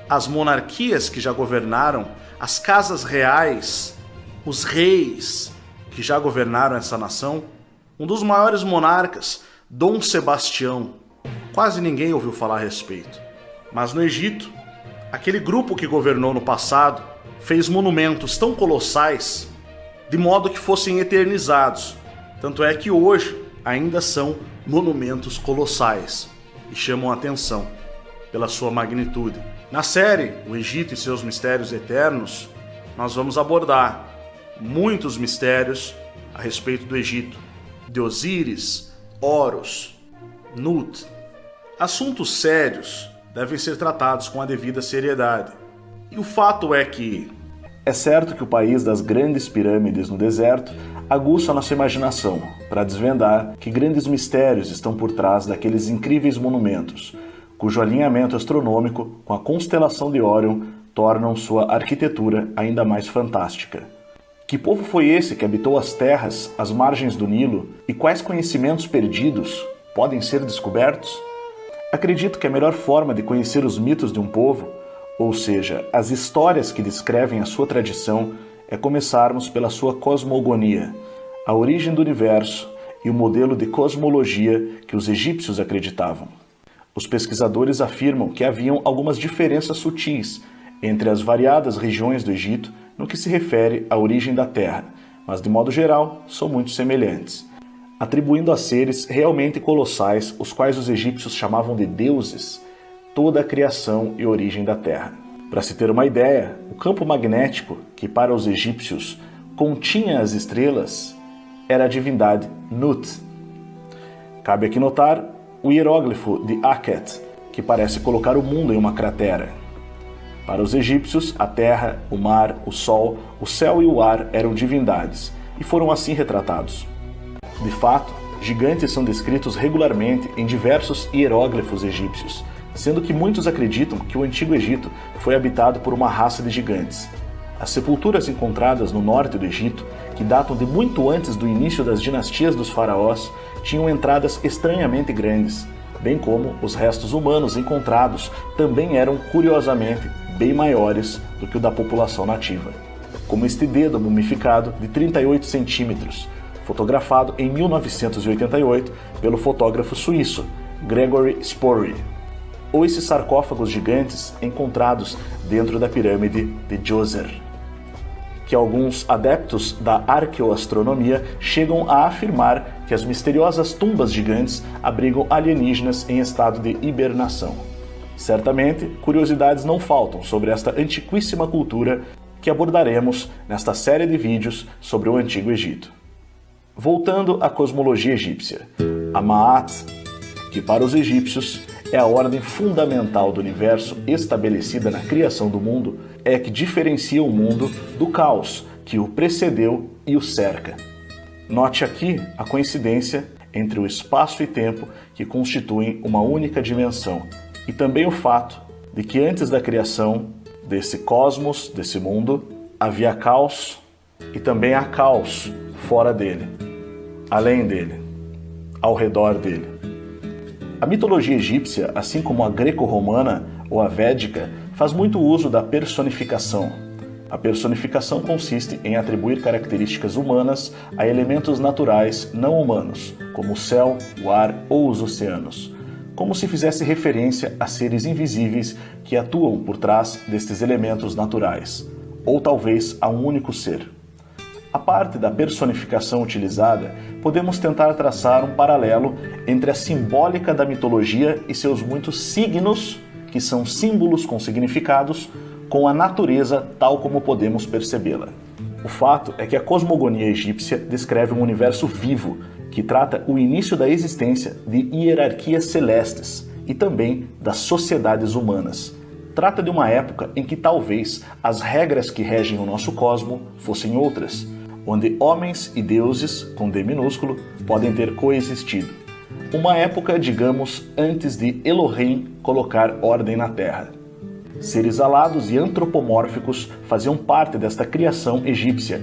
as monarquias que já governaram, as casas reais, os reis que já governaram essa nação? Um dos maiores monarcas, Dom Sebastião, quase ninguém ouviu falar a respeito. Mas no Egito, aquele grupo que governou no passado fez monumentos tão colossais de modo que fossem eternizados. Tanto é que hoje ainda são monumentos colossais e chamam a atenção pela sua magnitude. Na série O Egito e seus Mistérios Eternos, nós vamos abordar muitos mistérios a respeito do Egito, de Osíris, Horus, Nut. Assuntos sérios devem ser tratados com a devida seriedade. E o fato é que é certo que o país das grandes pirâmides no deserto aguça a nossa imaginação para desvendar que grandes mistérios estão por trás daqueles incríveis monumentos, cujo alinhamento astronômico com a constelação de Órion tornam sua arquitetura ainda mais fantástica. Que povo foi esse que habitou as terras às margens do Nilo e quais conhecimentos perdidos podem ser descobertos? Acredito que a melhor forma de conhecer os mitos de um povo, ou seja, as histórias que descrevem a sua tradição, é começarmos pela sua cosmogonia, a origem do universo e o modelo de cosmologia que os egípcios acreditavam. Os pesquisadores afirmam que haviam algumas diferenças sutis entre as variadas regiões do Egito no que se refere à origem da Terra, mas de modo geral são muito semelhantes, atribuindo a seres realmente colossais, os quais os egípcios chamavam de deuses, toda a criação e origem da Terra. Para se ter uma ideia, o campo magnético, que para os egípcios continha as estrelas, era a divindade Nut. Cabe aqui notar o hieróglifo de Akhet, que parece colocar o mundo em uma cratera. Para os egípcios, a terra, o mar, o sol, o céu e o ar eram divindades, e foram assim retratados. De fato, gigantes são descritos regularmente em diversos hieróglifos egípcios, sendo que muitos acreditam que o Antigo Egito foi habitado por uma raça de gigantes. As sepulturas encontradas no norte do Egito, que datam de muito antes do início das dinastias dos faraós, tinham entradas estranhamente grandes, bem como os restos humanos encontrados também eram, curiosamente, bem maiores do que o da população nativa, como este dedo mumificado de 38 centímetros, fotografado em 1988 pelo fotógrafo suíço Gregory Sporry, ou esses sarcófagos gigantes encontrados dentro da pirâmide de Djoser, que alguns adeptos da arqueoastronomia chegam a afirmar que as misteriosas tumbas gigantes abrigam alienígenas em estado de hibernação. Certamente, curiosidades não faltam sobre esta antiquíssima cultura que abordaremos nesta série de vídeos sobre o Antigo Egito. Voltando à cosmologia egípcia, a Ma'at, que para os egípcios é a ordem fundamental do universo estabelecida na criação do mundo, é que diferencia o mundo do caos que o precedeu e o cerca. Note aqui a coincidência entre o espaço e tempo que constituem uma única dimensão, e também o fato de que antes da criação desse cosmos, desse mundo, havia caos e também há caos fora dele, além dele, ao redor dele. A mitologia egípcia, assim como a greco-romana ou a védica, faz muito uso da personificação. A personificação consiste em atribuir características humanas a elementos naturais não humanos, como o céu, o ar ou os oceanos, como se fizesse referência a seres invisíveis que atuam por trás destes elementos naturais, ou talvez a um único ser. A parte da personificação utilizada, podemos tentar traçar um paralelo entre a simbólica da mitologia e seus muitos signos, que são símbolos com significados, com a natureza tal como podemos percebê-la. O fato é que a cosmogonia egípcia descreve um universo vivo, que trata o início da existência de hierarquias celestes e também das sociedades humanas. Trata de uma época em que talvez as regras que regem o nosso cosmo fossem outras, onde homens e deuses, com D minúsculo, podem ter coexistido. uma época, digamos, antes de Elohim colocar ordem na Terra. Seres alados e antropomórficos faziam parte desta criação egípcia,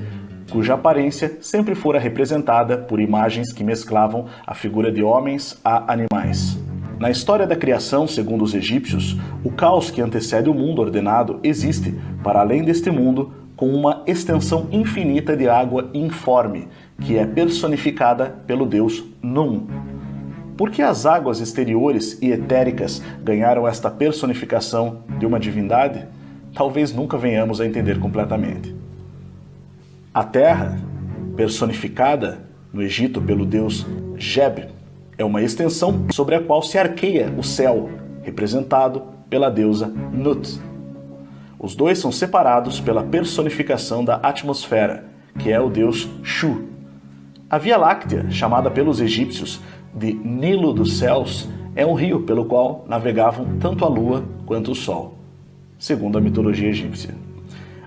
cuja aparência sempre fora representada por imagens que mesclavam a figura de homens a animais. Na história da criação, segundo os egípcios, o caos que antecede o mundo ordenado existe, para além deste mundo, com uma extensão infinita de água informe, que é personificada pelo deus Num. Por que as águas exteriores e etéricas ganharam esta personificação de uma divindade? Talvez nunca venhamos a entender completamente. A terra, personificada no Egito pelo deus Geb, é uma extensão sobre a qual se arqueia o céu, representado pela deusa Nut. Os dois são separados pela personificação da atmosfera, que é o deus Shu. A Via Láctea, chamada pelos egípcios de Nilo dos Céus, é um rio pelo qual navegavam tanto a lua quanto o sol, segundo a mitologia egípcia.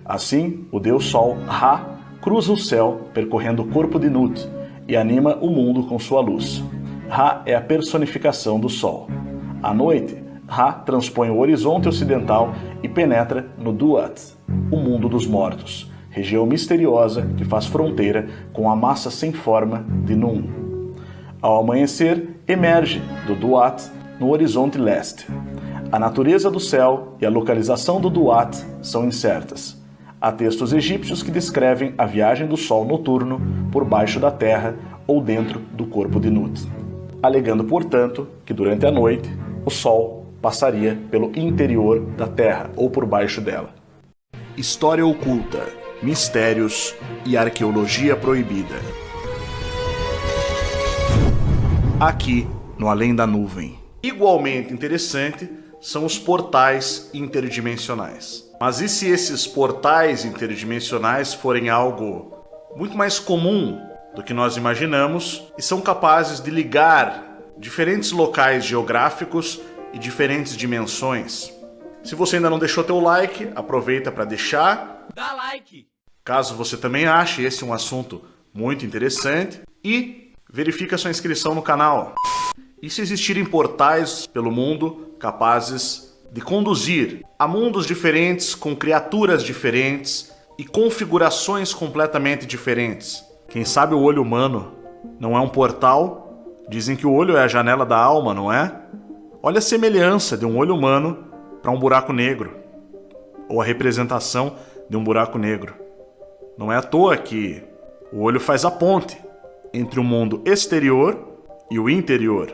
Assim, o deus Sol, Ra, cruza o céu percorrendo o corpo de Nut e anima o mundo com sua luz. Ra é a personificação do sol. À noite, Ra transpõe o horizonte ocidental e penetra no Duat, o mundo dos mortos, região misteriosa que faz fronteira com a massa sem forma de Num. Ao amanhecer, emerge do Duat no horizonte leste. A natureza do céu e a localização do Duat são incertas. Há textos egípcios que descrevem a viagem do sol noturno por baixo da terra ou dentro do corpo de Nut, alegando, portanto, que durante a noite o sol passaria pelo interior da terra ou por baixo dela. História oculta, mistérios e arqueologia proibida. Aqui no Além da Nuvem. Igualmente interessante são os portais interdimensionais. Mas e se esses portais interdimensionais forem algo muito mais comum do que nós imaginamos e são capazes de ligar diferentes locais geográficos e diferentes dimensões? Se você ainda não deixou teu like, aproveita para deixar. Dá like! Caso você também ache esse um assunto muito interessante, e verifica sua inscrição no canal. E se existirem portais pelo mundo capazes de conduzir a mundos diferentes, com criaturas diferentes e configurações completamente diferentes? Quem sabe o olho humano não é um portal? Dizem que o olho é a janela da alma, não é? Olha a semelhança de um olho humano para um buraco negro, ou a representação de um buraco negro. Não é à toa que o olho faz a ponte entre o mundo exterior e o interior.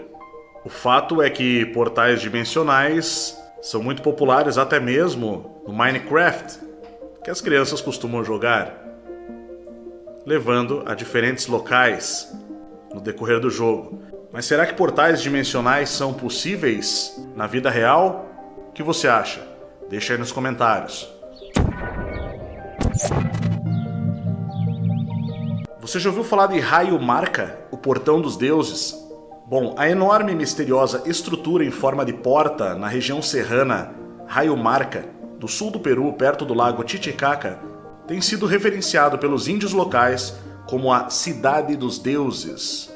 O fato é que portais dimensionais são muito populares até mesmo no Minecraft, que as crianças costumam jogar, levando a diferentes locais no decorrer do jogo. Mas será que portais dimensionais são possíveis na vida real? O que você acha? Deixa aí nos comentários. Você já ouviu falar de Raio Marca, o portão dos deuses? Bom, a enorme e misteriosa estrutura em forma de porta na região serrana Raio Marca, do sul do Peru, perto do lago Titicaca, tem sido referenciado pelos índios locais como a Cidade dos Deuses.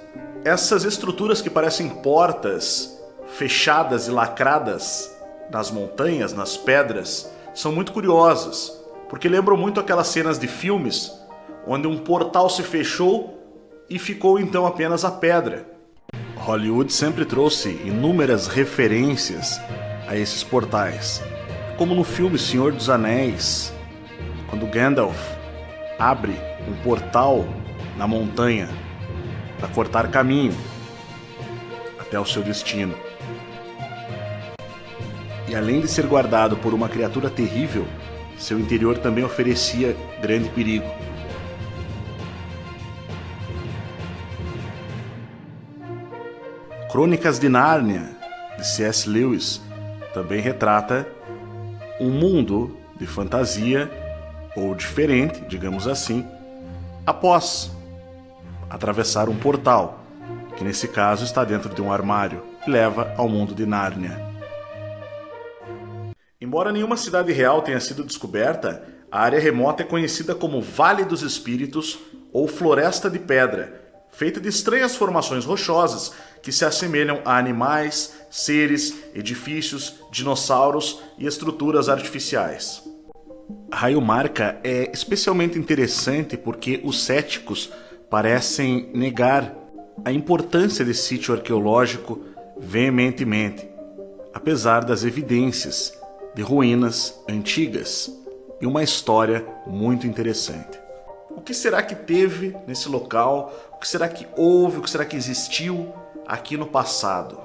Essas estruturas que parecem portas fechadas e lacradas nas montanhas, nas pedras, são muito curiosas, porque lembram muito aquelas cenas de filmes onde um portal se fechou e ficou então apenas a pedra. Hollywood sempre trouxe inúmeras referências a esses portais, como no filme Senhor dos Anéis, quando Gandalf abre um portal na montanha para cortar caminho até o seu destino. E além de ser guardado por uma criatura terrível, seu interior também oferecia grande perigo. Crônicas de Nárnia, de C.S. Lewis, também retrata um mundo de fantasia, ou diferente, digamos assim, após atravessar um portal, que nesse caso está dentro de um armário, que leva ao mundo de Nárnia. Embora nenhuma cidade real tenha sido descoberta, a área remota é conhecida como Vale dos Espíritos ou Floresta de Pedra, feita de estranhas formações rochosas que se assemelham a animais, seres, edifícios, dinossauros e estruturas artificiais. Raio Marca é especialmente interessante porque os céticos parecem negar a importância desse sítio arqueológico veementemente, apesar das evidências de ruínas antigas e uma história muito interessante. O que será que teve nesse local? O que será que houve? O que será que existiu aqui no passado?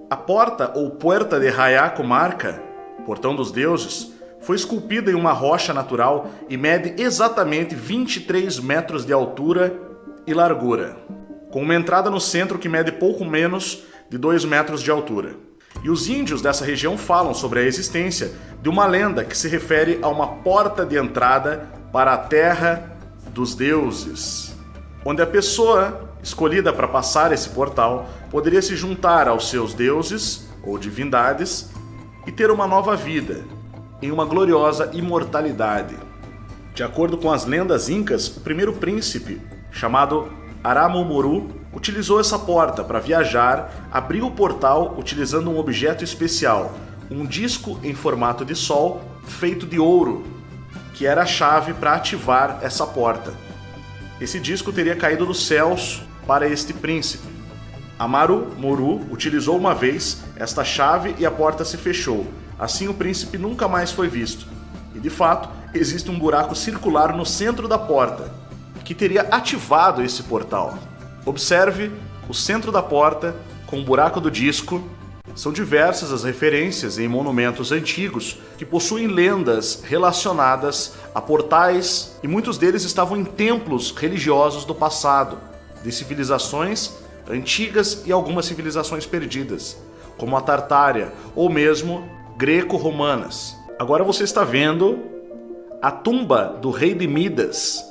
A porta ou Puerta de Rayaco Marca, Portão dos Deuses, foi esculpida em uma rocha natural e mede exatamente 23 metros de altura e largura, com uma entrada no centro que mede pouco menos de 2 metros de altura. E os índios dessa região falam sobre a existência de uma lenda que se refere a uma porta de entrada para a terra dos deuses, onde a pessoa escolhida para passar esse portal poderia se juntar aos seus deuses ou divindades e ter uma nova vida, em uma gloriosa imortalidade. De acordo com as lendas incas, o primeiro príncipe, chamado Aramu-Muru, utilizou essa porta para viajar, abriu o portal utilizando um objeto especial, um disco em formato de sol feito de ouro, que era a chave para ativar essa porta. Esse disco teria caído dos céus para este príncipe. Amaru-Muru utilizou uma vez esta chave e a porta se fechou. Assim o príncipe nunca mais foi visto. E de fato, existe um buraco circular no centro da porta, que teria ativado esse portal. Observe o centro da porta com o buraco do disco. São diversas as referências em monumentos antigos que possuem lendas relacionadas a portais, e muitos deles estavam em templos religiosos do passado, de civilizações antigas e algumas civilizações perdidas, como a Tartária ou mesmo greco-romanas. Agora você está vendo a tumba do rei de Midas,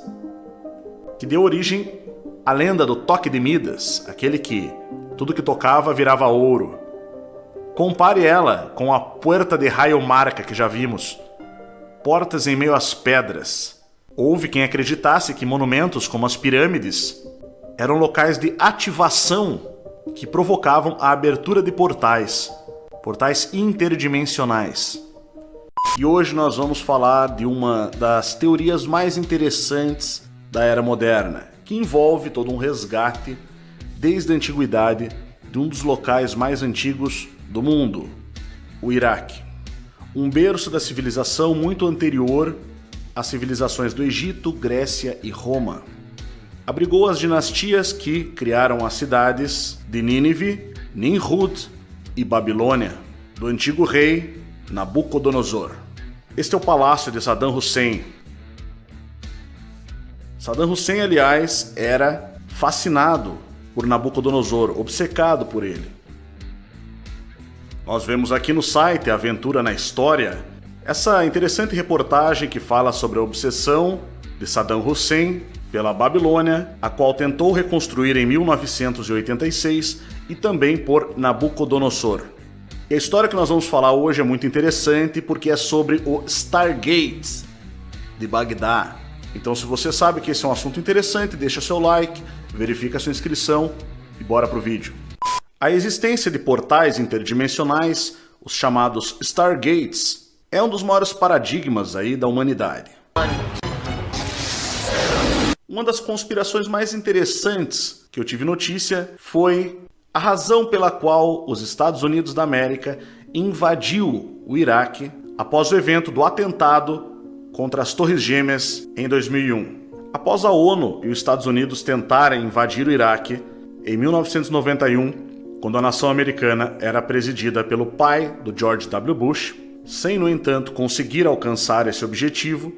que deu origem à lenda do toque de Midas, aquele que tudo que tocava virava ouro. Compare ela com a Puerta de Rayo Marca que já vimos. Portas em meio às pedras. Houve quem acreditasse que monumentos como as pirâmides eram locais de ativação que provocavam a abertura de portais interdimensionais. E hoje nós vamos falar de uma das teorias mais interessantes da era moderna, que envolve todo um resgate desde a antiguidade de um dos locais mais antigos do mundo, o Iraque. Um berço da civilização muito anterior às civilizações do Egito, Grécia e Roma. Abrigou as dinastias que criaram as cidades de Nínive, Nimrud e Babilônia, do antigo rei Nabucodonosor. Este é o palácio de Saddam Hussein. Saddam Hussein, aliás, era fascinado por Nabucodonosor, obcecado por ele. Nós vemos aqui no site Aventura na História essa interessante reportagem que fala sobre a obsessão de Saddam Hussein pela Babilônia, a qual tentou reconstruir em 1986, e também por Nabucodonosor. E a história que nós vamos falar hoje é muito interessante porque é sobre o Stargate de Bagdá. Então, se você sabe que esse é um assunto interessante, deixa seu like, verifica sua inscrição e bora pro vídeo. A existência de portais interdimensionais, os chamados Stargates, é um dos maiores paradigmas aí da humanidade. Uma das conspirações mais interessantes que eu tive notícia foi a razão pela qual os Estados Unidos da América invadiu o Iraque após o evento do atentado contra as Torres Gêmeas em 2001. Após a ONU e os Estados Unidos tentarem invadir o Iraque em 1991, quando a nação americana era presidida pelo pai do George W. Bush, sem, no entanto, conseguir alcançar esse objetivo,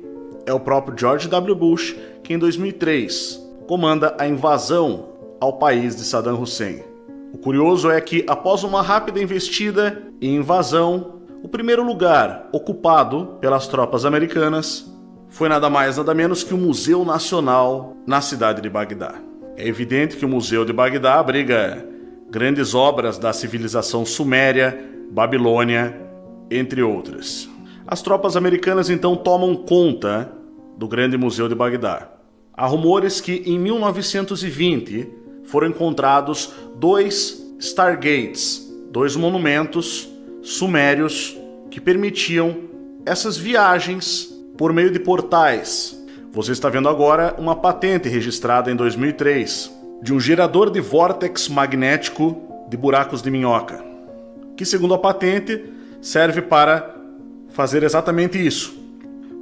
é o próprio George W. Bush que, em 2003, comanda a invasão ao país de Saddam Hussein. O curioso é que, após uma rápida investida e invasão, o primeiro lugar ocupado pelas tropas americanas foi nada mais nada menos que o Museu Nacional na cidade de Bagdá. É evidente que o Museu de Bagdá abriga grandes obras da civilização suméria, Babilônia, entre outras. As tropas americanas então tomam conta do grande Museu de Bagdá. Há rumores que em 1920 foram encontrados 2 Stargates, 2 monumentos sumérios que permitiam essas viagens por meio de portais. Você está vendo agora uma patente registrada em 2003 de um gerador de vórtex magnético de buracos de minhoca, que, segundo a patente, serve para fazer exatamente isso: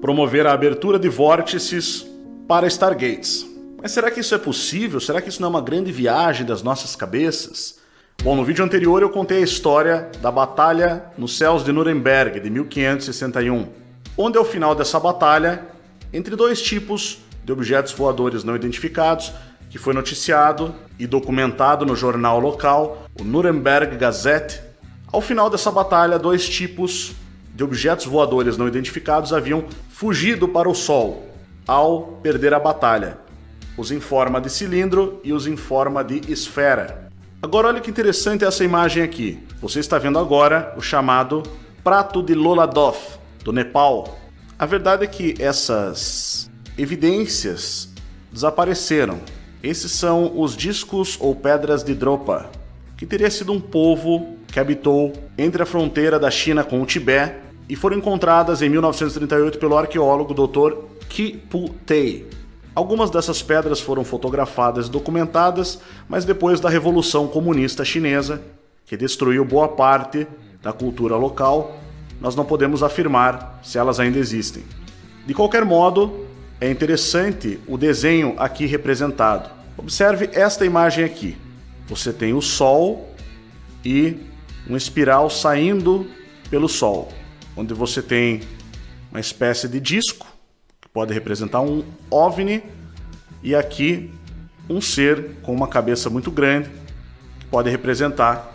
promover a abertura de vórtices para Stargates. Mas será que isso é possível? Será que isso não é uma grande viagem das nossas cabeças? Bom, no vídeo anterior eu contei a história da Batalha nos Céus de Nuremberg, de 1561, onde ao final dessa batalha, entre 2 tipos de objetos voadores não identificados, que foi noticiado e documentado no jornal local, o Nuremberg Gazette, ao final dessa batalha, 2 tipos de objetos voadores não identificados haviam fugido para o Sol ao perder a batalha: os em forma de cilindro e os em forma de esfera. Agora olha que interessante essa imagem aqui. Você está vendo agora o chamado Prato de Loladov, do Nepal. A verdade é que essas evidências desapareceram. Esses são os discos ou pedras de Dropa, que teria sido um povo que habitou entre a fronteira da China com o Tibete e foram encontradas em 1938 pelo arqueólogo Dr. Kiputei. Algumas dessas pedras foram fotografadas e documentadas, mas depois da Revolução Comunista Chinesa, que destruiu boa parte da cultura local, nós não podemos afirmar se elas ainda existem. De qualquer modo, é interessante o desenho aqui representado. Observe esta imagem aqui. Você tem o Sol e uma espiral saindo pelo Sol, onde você tem uma espécie de disco, que pode representar um OVNI, e aqui um ser com uma cabeça muito grande, que pode representar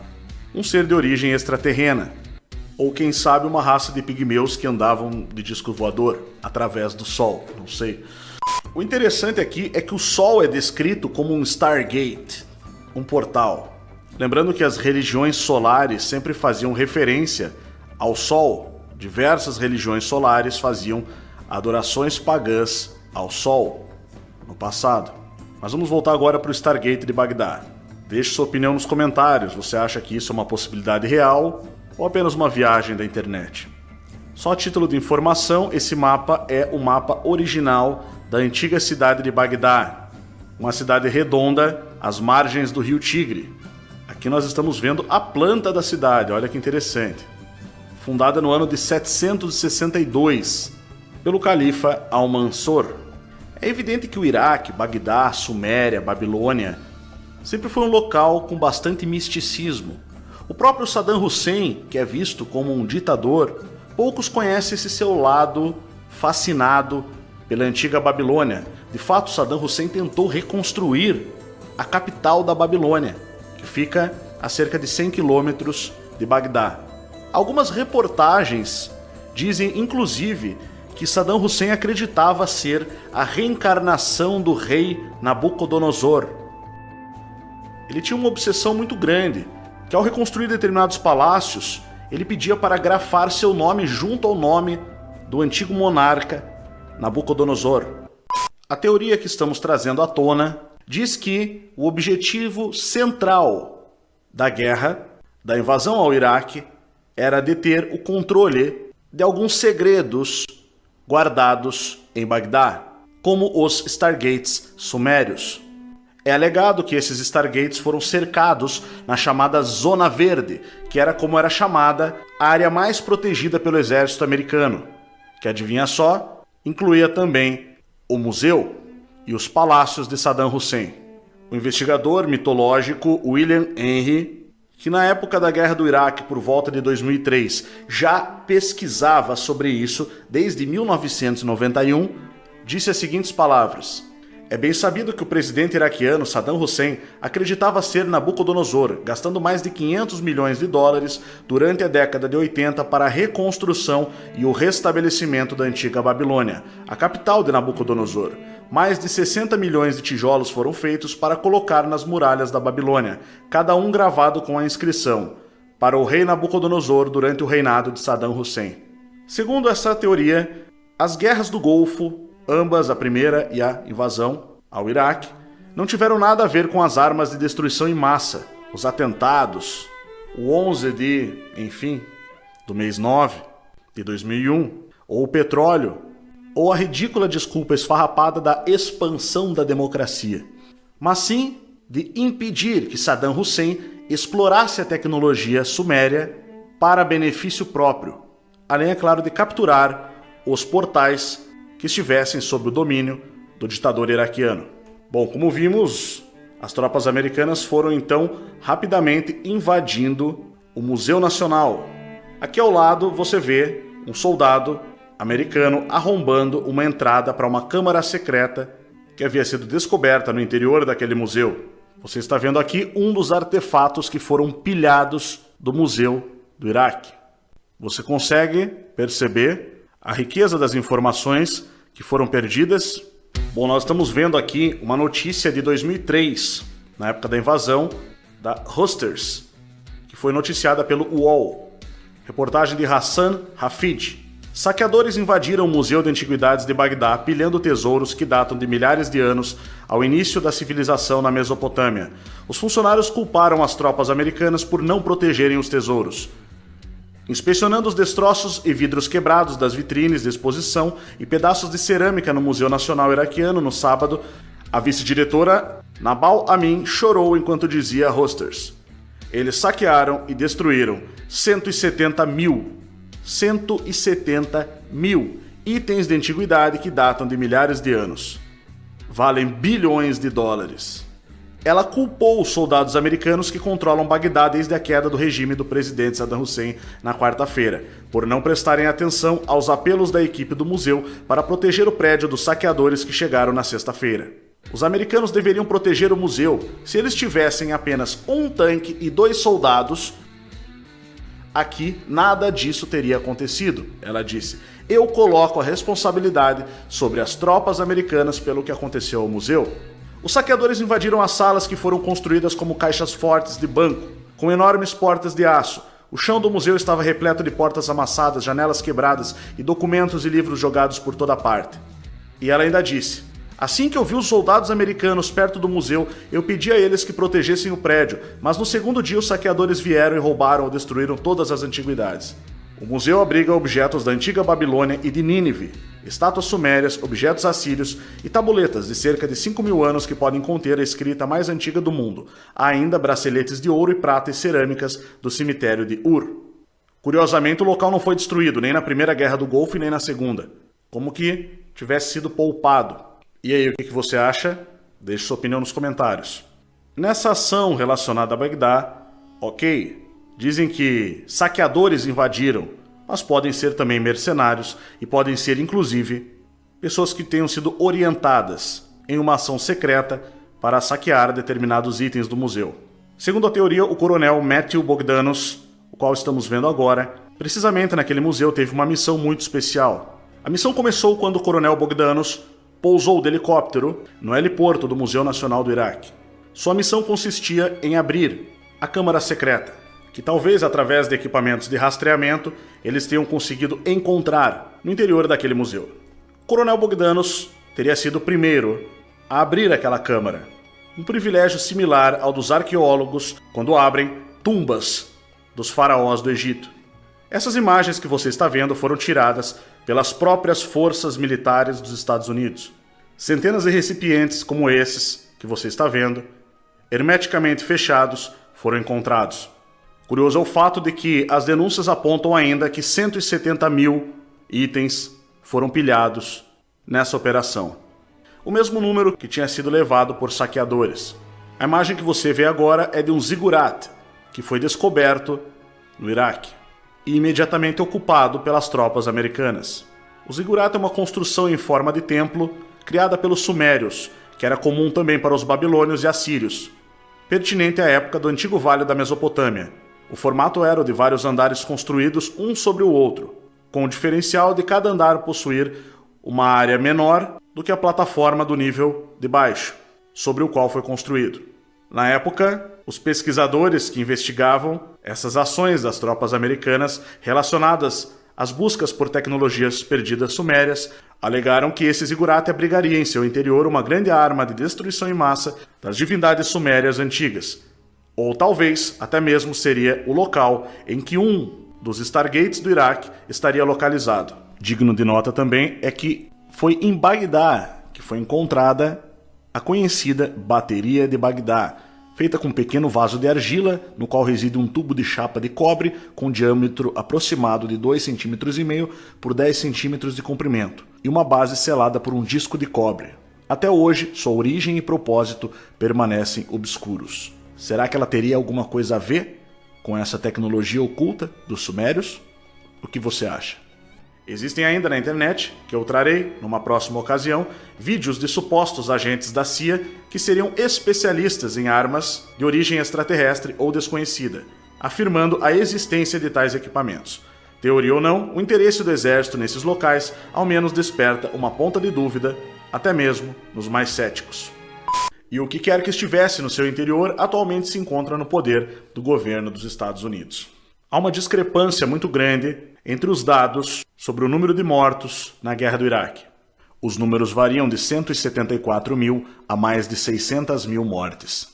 um ser de origem extraterrena, ou quem sabe uma raça de pigmeus que andavam de disco voador através do Sol, não sei. O interessante aqui é que o Sol é descrito como um Stargate, um portal. Lembrando que as religiões solares sempre faziam referência ao Sol. Diversas religiões solares faziam adorações pagãs ao Sol no passado. Mas vamos voltar agora para o Stargate de Bagdá. Deixe sua opinião nos comentários. Você acha que isso é uma possibilidade real ou apenas uma viagem da internet? Só a título de informação, esse mapa é o mapa original da antiga cidade de Bagdá, uma cidade redonda às margens do rio Tigre. Aqui nós estamos vendo a planta da cidade, olha que interessante. Fundada no ano de 762 pelo califa Al-Mansur. É evidente que o Iraque, Bagdá, Suméria, Babilônia sempre foi um local com bastante misticismo. O próprio Saddam Hussein, que é visto como um ditador, poucos conhecem esse seu lado fascinado pela antiga Babilônia. De fato, Saddam Hussein tentou reconstruir a capital da Babilônia, que fica a cerca de 100 quilômetros de Bagdá. Algumas reportagens dizem, inclusive, que Saddam Hussein acreditava ser a reencarnação do rei Nabucodonosor. Ele tinha uma obsessão muito grande, que ao reconstruir determinados palácios, ele pedia para grafar seu nome junto ao nome do antigo monarca Nabucodonosor. A teoria que estamos trazendo à tona diz que o objetivo central da guerra, da invasão ao Iraque, era deter o controle de alguns segredos guardados em Bagdá, como os Stargates sumérios. É alegado que esses Stargates foram cercados na chamada Zona Verde, que era como era chamada a área mais protegida pelo exército americano, que, adivinha só, incluía também o museu e os palácios de Saddam Hussein. O investigador mitológico William Henry, que na época da Guerra do Iraque, por volta de 2003, já pesquisava sobre isso desde 1991, disse as seguintes palavras: "É bem sabido que o presidente iraquiano Saddam Hussein acreditava ser Nabucodonosor, gastando mais de 500 milhões de dólares durante a década de 80 para a reconstrução e o restabelecimento da antiga Babilônia, a capital de Nabucodonosor. Mais de 60 milhões de tijolos foram feitos para colocar nas muralhas da Babilônia, cada um gravado com a inscrição: para o rei Nabucodonosor durante o reinado de Saddam Hussein." Segundo essa teoria, as guerras do Golfo, ambas a primeira e a invasão ao Iraque, não tiveram nada a ver com as armas de destruição em massa, os atentados, o 11 do mês 9 de 2001, ou o petróleo, ou a ridícula desculpa esfarrapada da expansão da democracia, mas sim de impedir que Saddam Hussein explorasse a tecnologia suméria para benefício próprio, além, é claro, de capturar os portais que estivessem sob o domínio do ditador iraquiano. Bom, como vimos, as tropas americanas foram então rapidamente invadindo o Museu Nacional. Aqui ao lado você vê um soldado americano arrombando uma entrada para uma câmara secreta que havia sido descoberta no interior daquele museu. Você está vendo aqui um dos artefatos que foram pilhados do museu do Iraque. Você consegue perceber a riqueza das informações que foram perdidas? Bom, nós estamos vendo aqui uma notícia de 2003, na época da invasão da Husters, que foi noticiada pelo UOL. Reportagem de Hassan Hafid. Saqueadores invadiram o Museu de Antiguidades de Bagdá, pilhando tesouros que datam de milhares de anos ao início da civilização na Mesopotâmia. Os funcionários culparam as tropas americanas por não protegerem os tesouros. Inspecionando os destroços e vidros quebrados das vitrines de exposição e pedaços de cerâmica no Museu Nacional Iraquiano no sábado, a vice-diretora Nabal Amin chorou enquanto dizia a Husters: eles saquearam e destruíram 170 mil itens de antiguidade que datam de milhares de anos. Valem bilhões de dólares. Ela culpou os soldados americanos que controlam Bagdá desde a queda do regime do presidente Saddam Hussein na quarta-feira, por não prestarem atenção aos apelos da equipe do museu para proteger o prédio dos saqueadores que chegaram na sexta-feira. Os americanos deveriam proteger o museu. Se eles tivessem apenas um tanque e 2 soldados, aqui nada disso teria acontecido, ela disse. Eu coloco a responsabilidade sobre as tropas americanas pelo que aconteceu ao museu. Os saqueadores invadiram as salas que foram construídas como caixas fortes de banco, com enormes portas de aço. O chão do museu estava repleto de portas amassadas, janelas quebradas e documentos e livros jogados por toda parte. E ela ainda disse: assim que eu vi os soldados americanos perto do museu, eu pedi a eles que protegessem o prédio, mas no segundo dia os saqueadores vieram e roubaram ou destruíram todas as antiguidades. O museu abriga objetos da antiga Babilônia e de Nínive, estátuas sumérias, objetos assírios e tabuletas de cerca de 5.000 anos que podem conter a escrita mais antiga do mundo. Há ainda braceletes de ouro e prata e cerâmicas do cemitério de Ur. Curiosamente, o local não foi destruído, nem na Primeira Guerra do Golfo e nem na Segunda. Como que tivesse sido poupado. E aí, o que você acha? Deixe sua opinião nos comentários. Nessa ação relacionada a Bagdá, ok, dizem que saqueadores invadiram, mas podem ser também mercenários e podem ser, inclusive, pessoas que tenham sido orientadas em uma ação secreta para saquear determinados itens do museu. Segundo a teoria, o coronel Matthew Bogdanos, o qual estamos vendo agora, precisamente naquele museu teve uma missão muito especial. A missão começou quando o coronel Bogdanos pousou de helicóptero no heliporto do Museu Nacional do Iraque. Sua missão consistia em abrir a câmara secreta, que talvez através de equipamentos de rastreamento eles tenham conseguido encontrar no interior daquele museu. O coronel Bogdanos teria sido o primeiro a abrir aquela câmara, um privilégio similar ao dos arqueólogos quando abrem tumbas dos faraós do Egito. Essas imagens que você está vendo foram tiradas pelas próprias forças militares dos Estados Unidos. Centenas de recipientes como esses que você está vendo, hermeticamente fechados, foram encontrados. Curioso é o fato de que as denúncias apontam ainda que 170 mil itens foram pilhados nessa operação. O mesmo número que tinha sido levado por saqueadores. A imagem que você vê agora é de um zigurat, que foi descoberto no Iraque e imediatamente ocupado pelas tropas americanas. O zigurat é uma construção em forma de templo criada pelos sumérios, que era comum também para os babilônios e assírios, pertinente à época do antigo vale da Mesopotâmia. O formato era o de vários andares construídos um sobre o outro, com o diferencial de cada andar possuir uma área menor do que a plataforma do nível de baixo, sobre o qual foi construído. Na época, os pesquisadores que investigavam essas ações das tropas americanas relacionadas às buscas por tecnologias perdidas sumérias Alegaram que esse zigurate abrigaria em seu interior uma grande arma de destruição em massa das divindades sumérias antigas. Ou talvez até mesmo seria o local em que um dos Stargates do Iraque estaria localizado. Digno de nota também é que foi em Bagdá que foi encontrada a conhecida Bateria de Bagdá, feita com um pequeno vaso de argila, no qual reside um tubo de chapa de cobre com diâmetro aproximado de 2,5 cm por 10 cm de comprimento, e uma base selada por um disco de cobre. Até hoje, sua origem e propósito permanecem obscuros. Será que ela teria alguma coisa a ver com essa tecnologia oculta dos sumérios? O que você acha? Existem ainda na internet, que eu trarei numa próxima ocasião, vídeos de supostos agentes da CIA que seriam especialistas em armas de origem extraterrestre ou desconhecida, afirmando a existência de tais equipamentos. Teoria ou não, o interesse do exército nesses locais ao menos desperta uma ponta de dúvida, até mesmo nos mais céticos. E o que quer que estivesse no seu interior atualmente se encontra no poder do governo dos Estados Unidos. Há uma discrepância muito grande entre os dados sobre o número de mortos na Guerra do Iraque. Os números variam de 174 mil a mais de 600 mil mortes.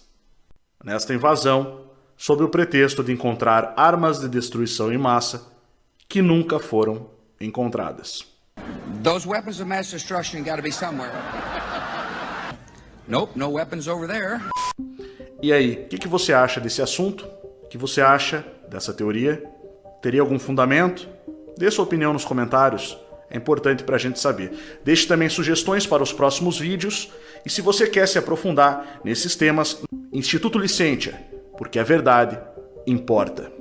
Nesta invasão, sob o pretexto de encontrar armas de destruição em massa que nunca foram encontradas. Those weapons of mass destruction got to be somewhere. Nope, no weapons over there. E aí, o que você acha desse assunto? O que você acha dessa teoria? Teria algum fundamento? Dê sua opinião nos comentários, é importante para a gente saber. Deixe também sugestões para os próximos vídeos e se você quer se aprofundar nesses temas, Instituto Licentia, porque a verdade importa.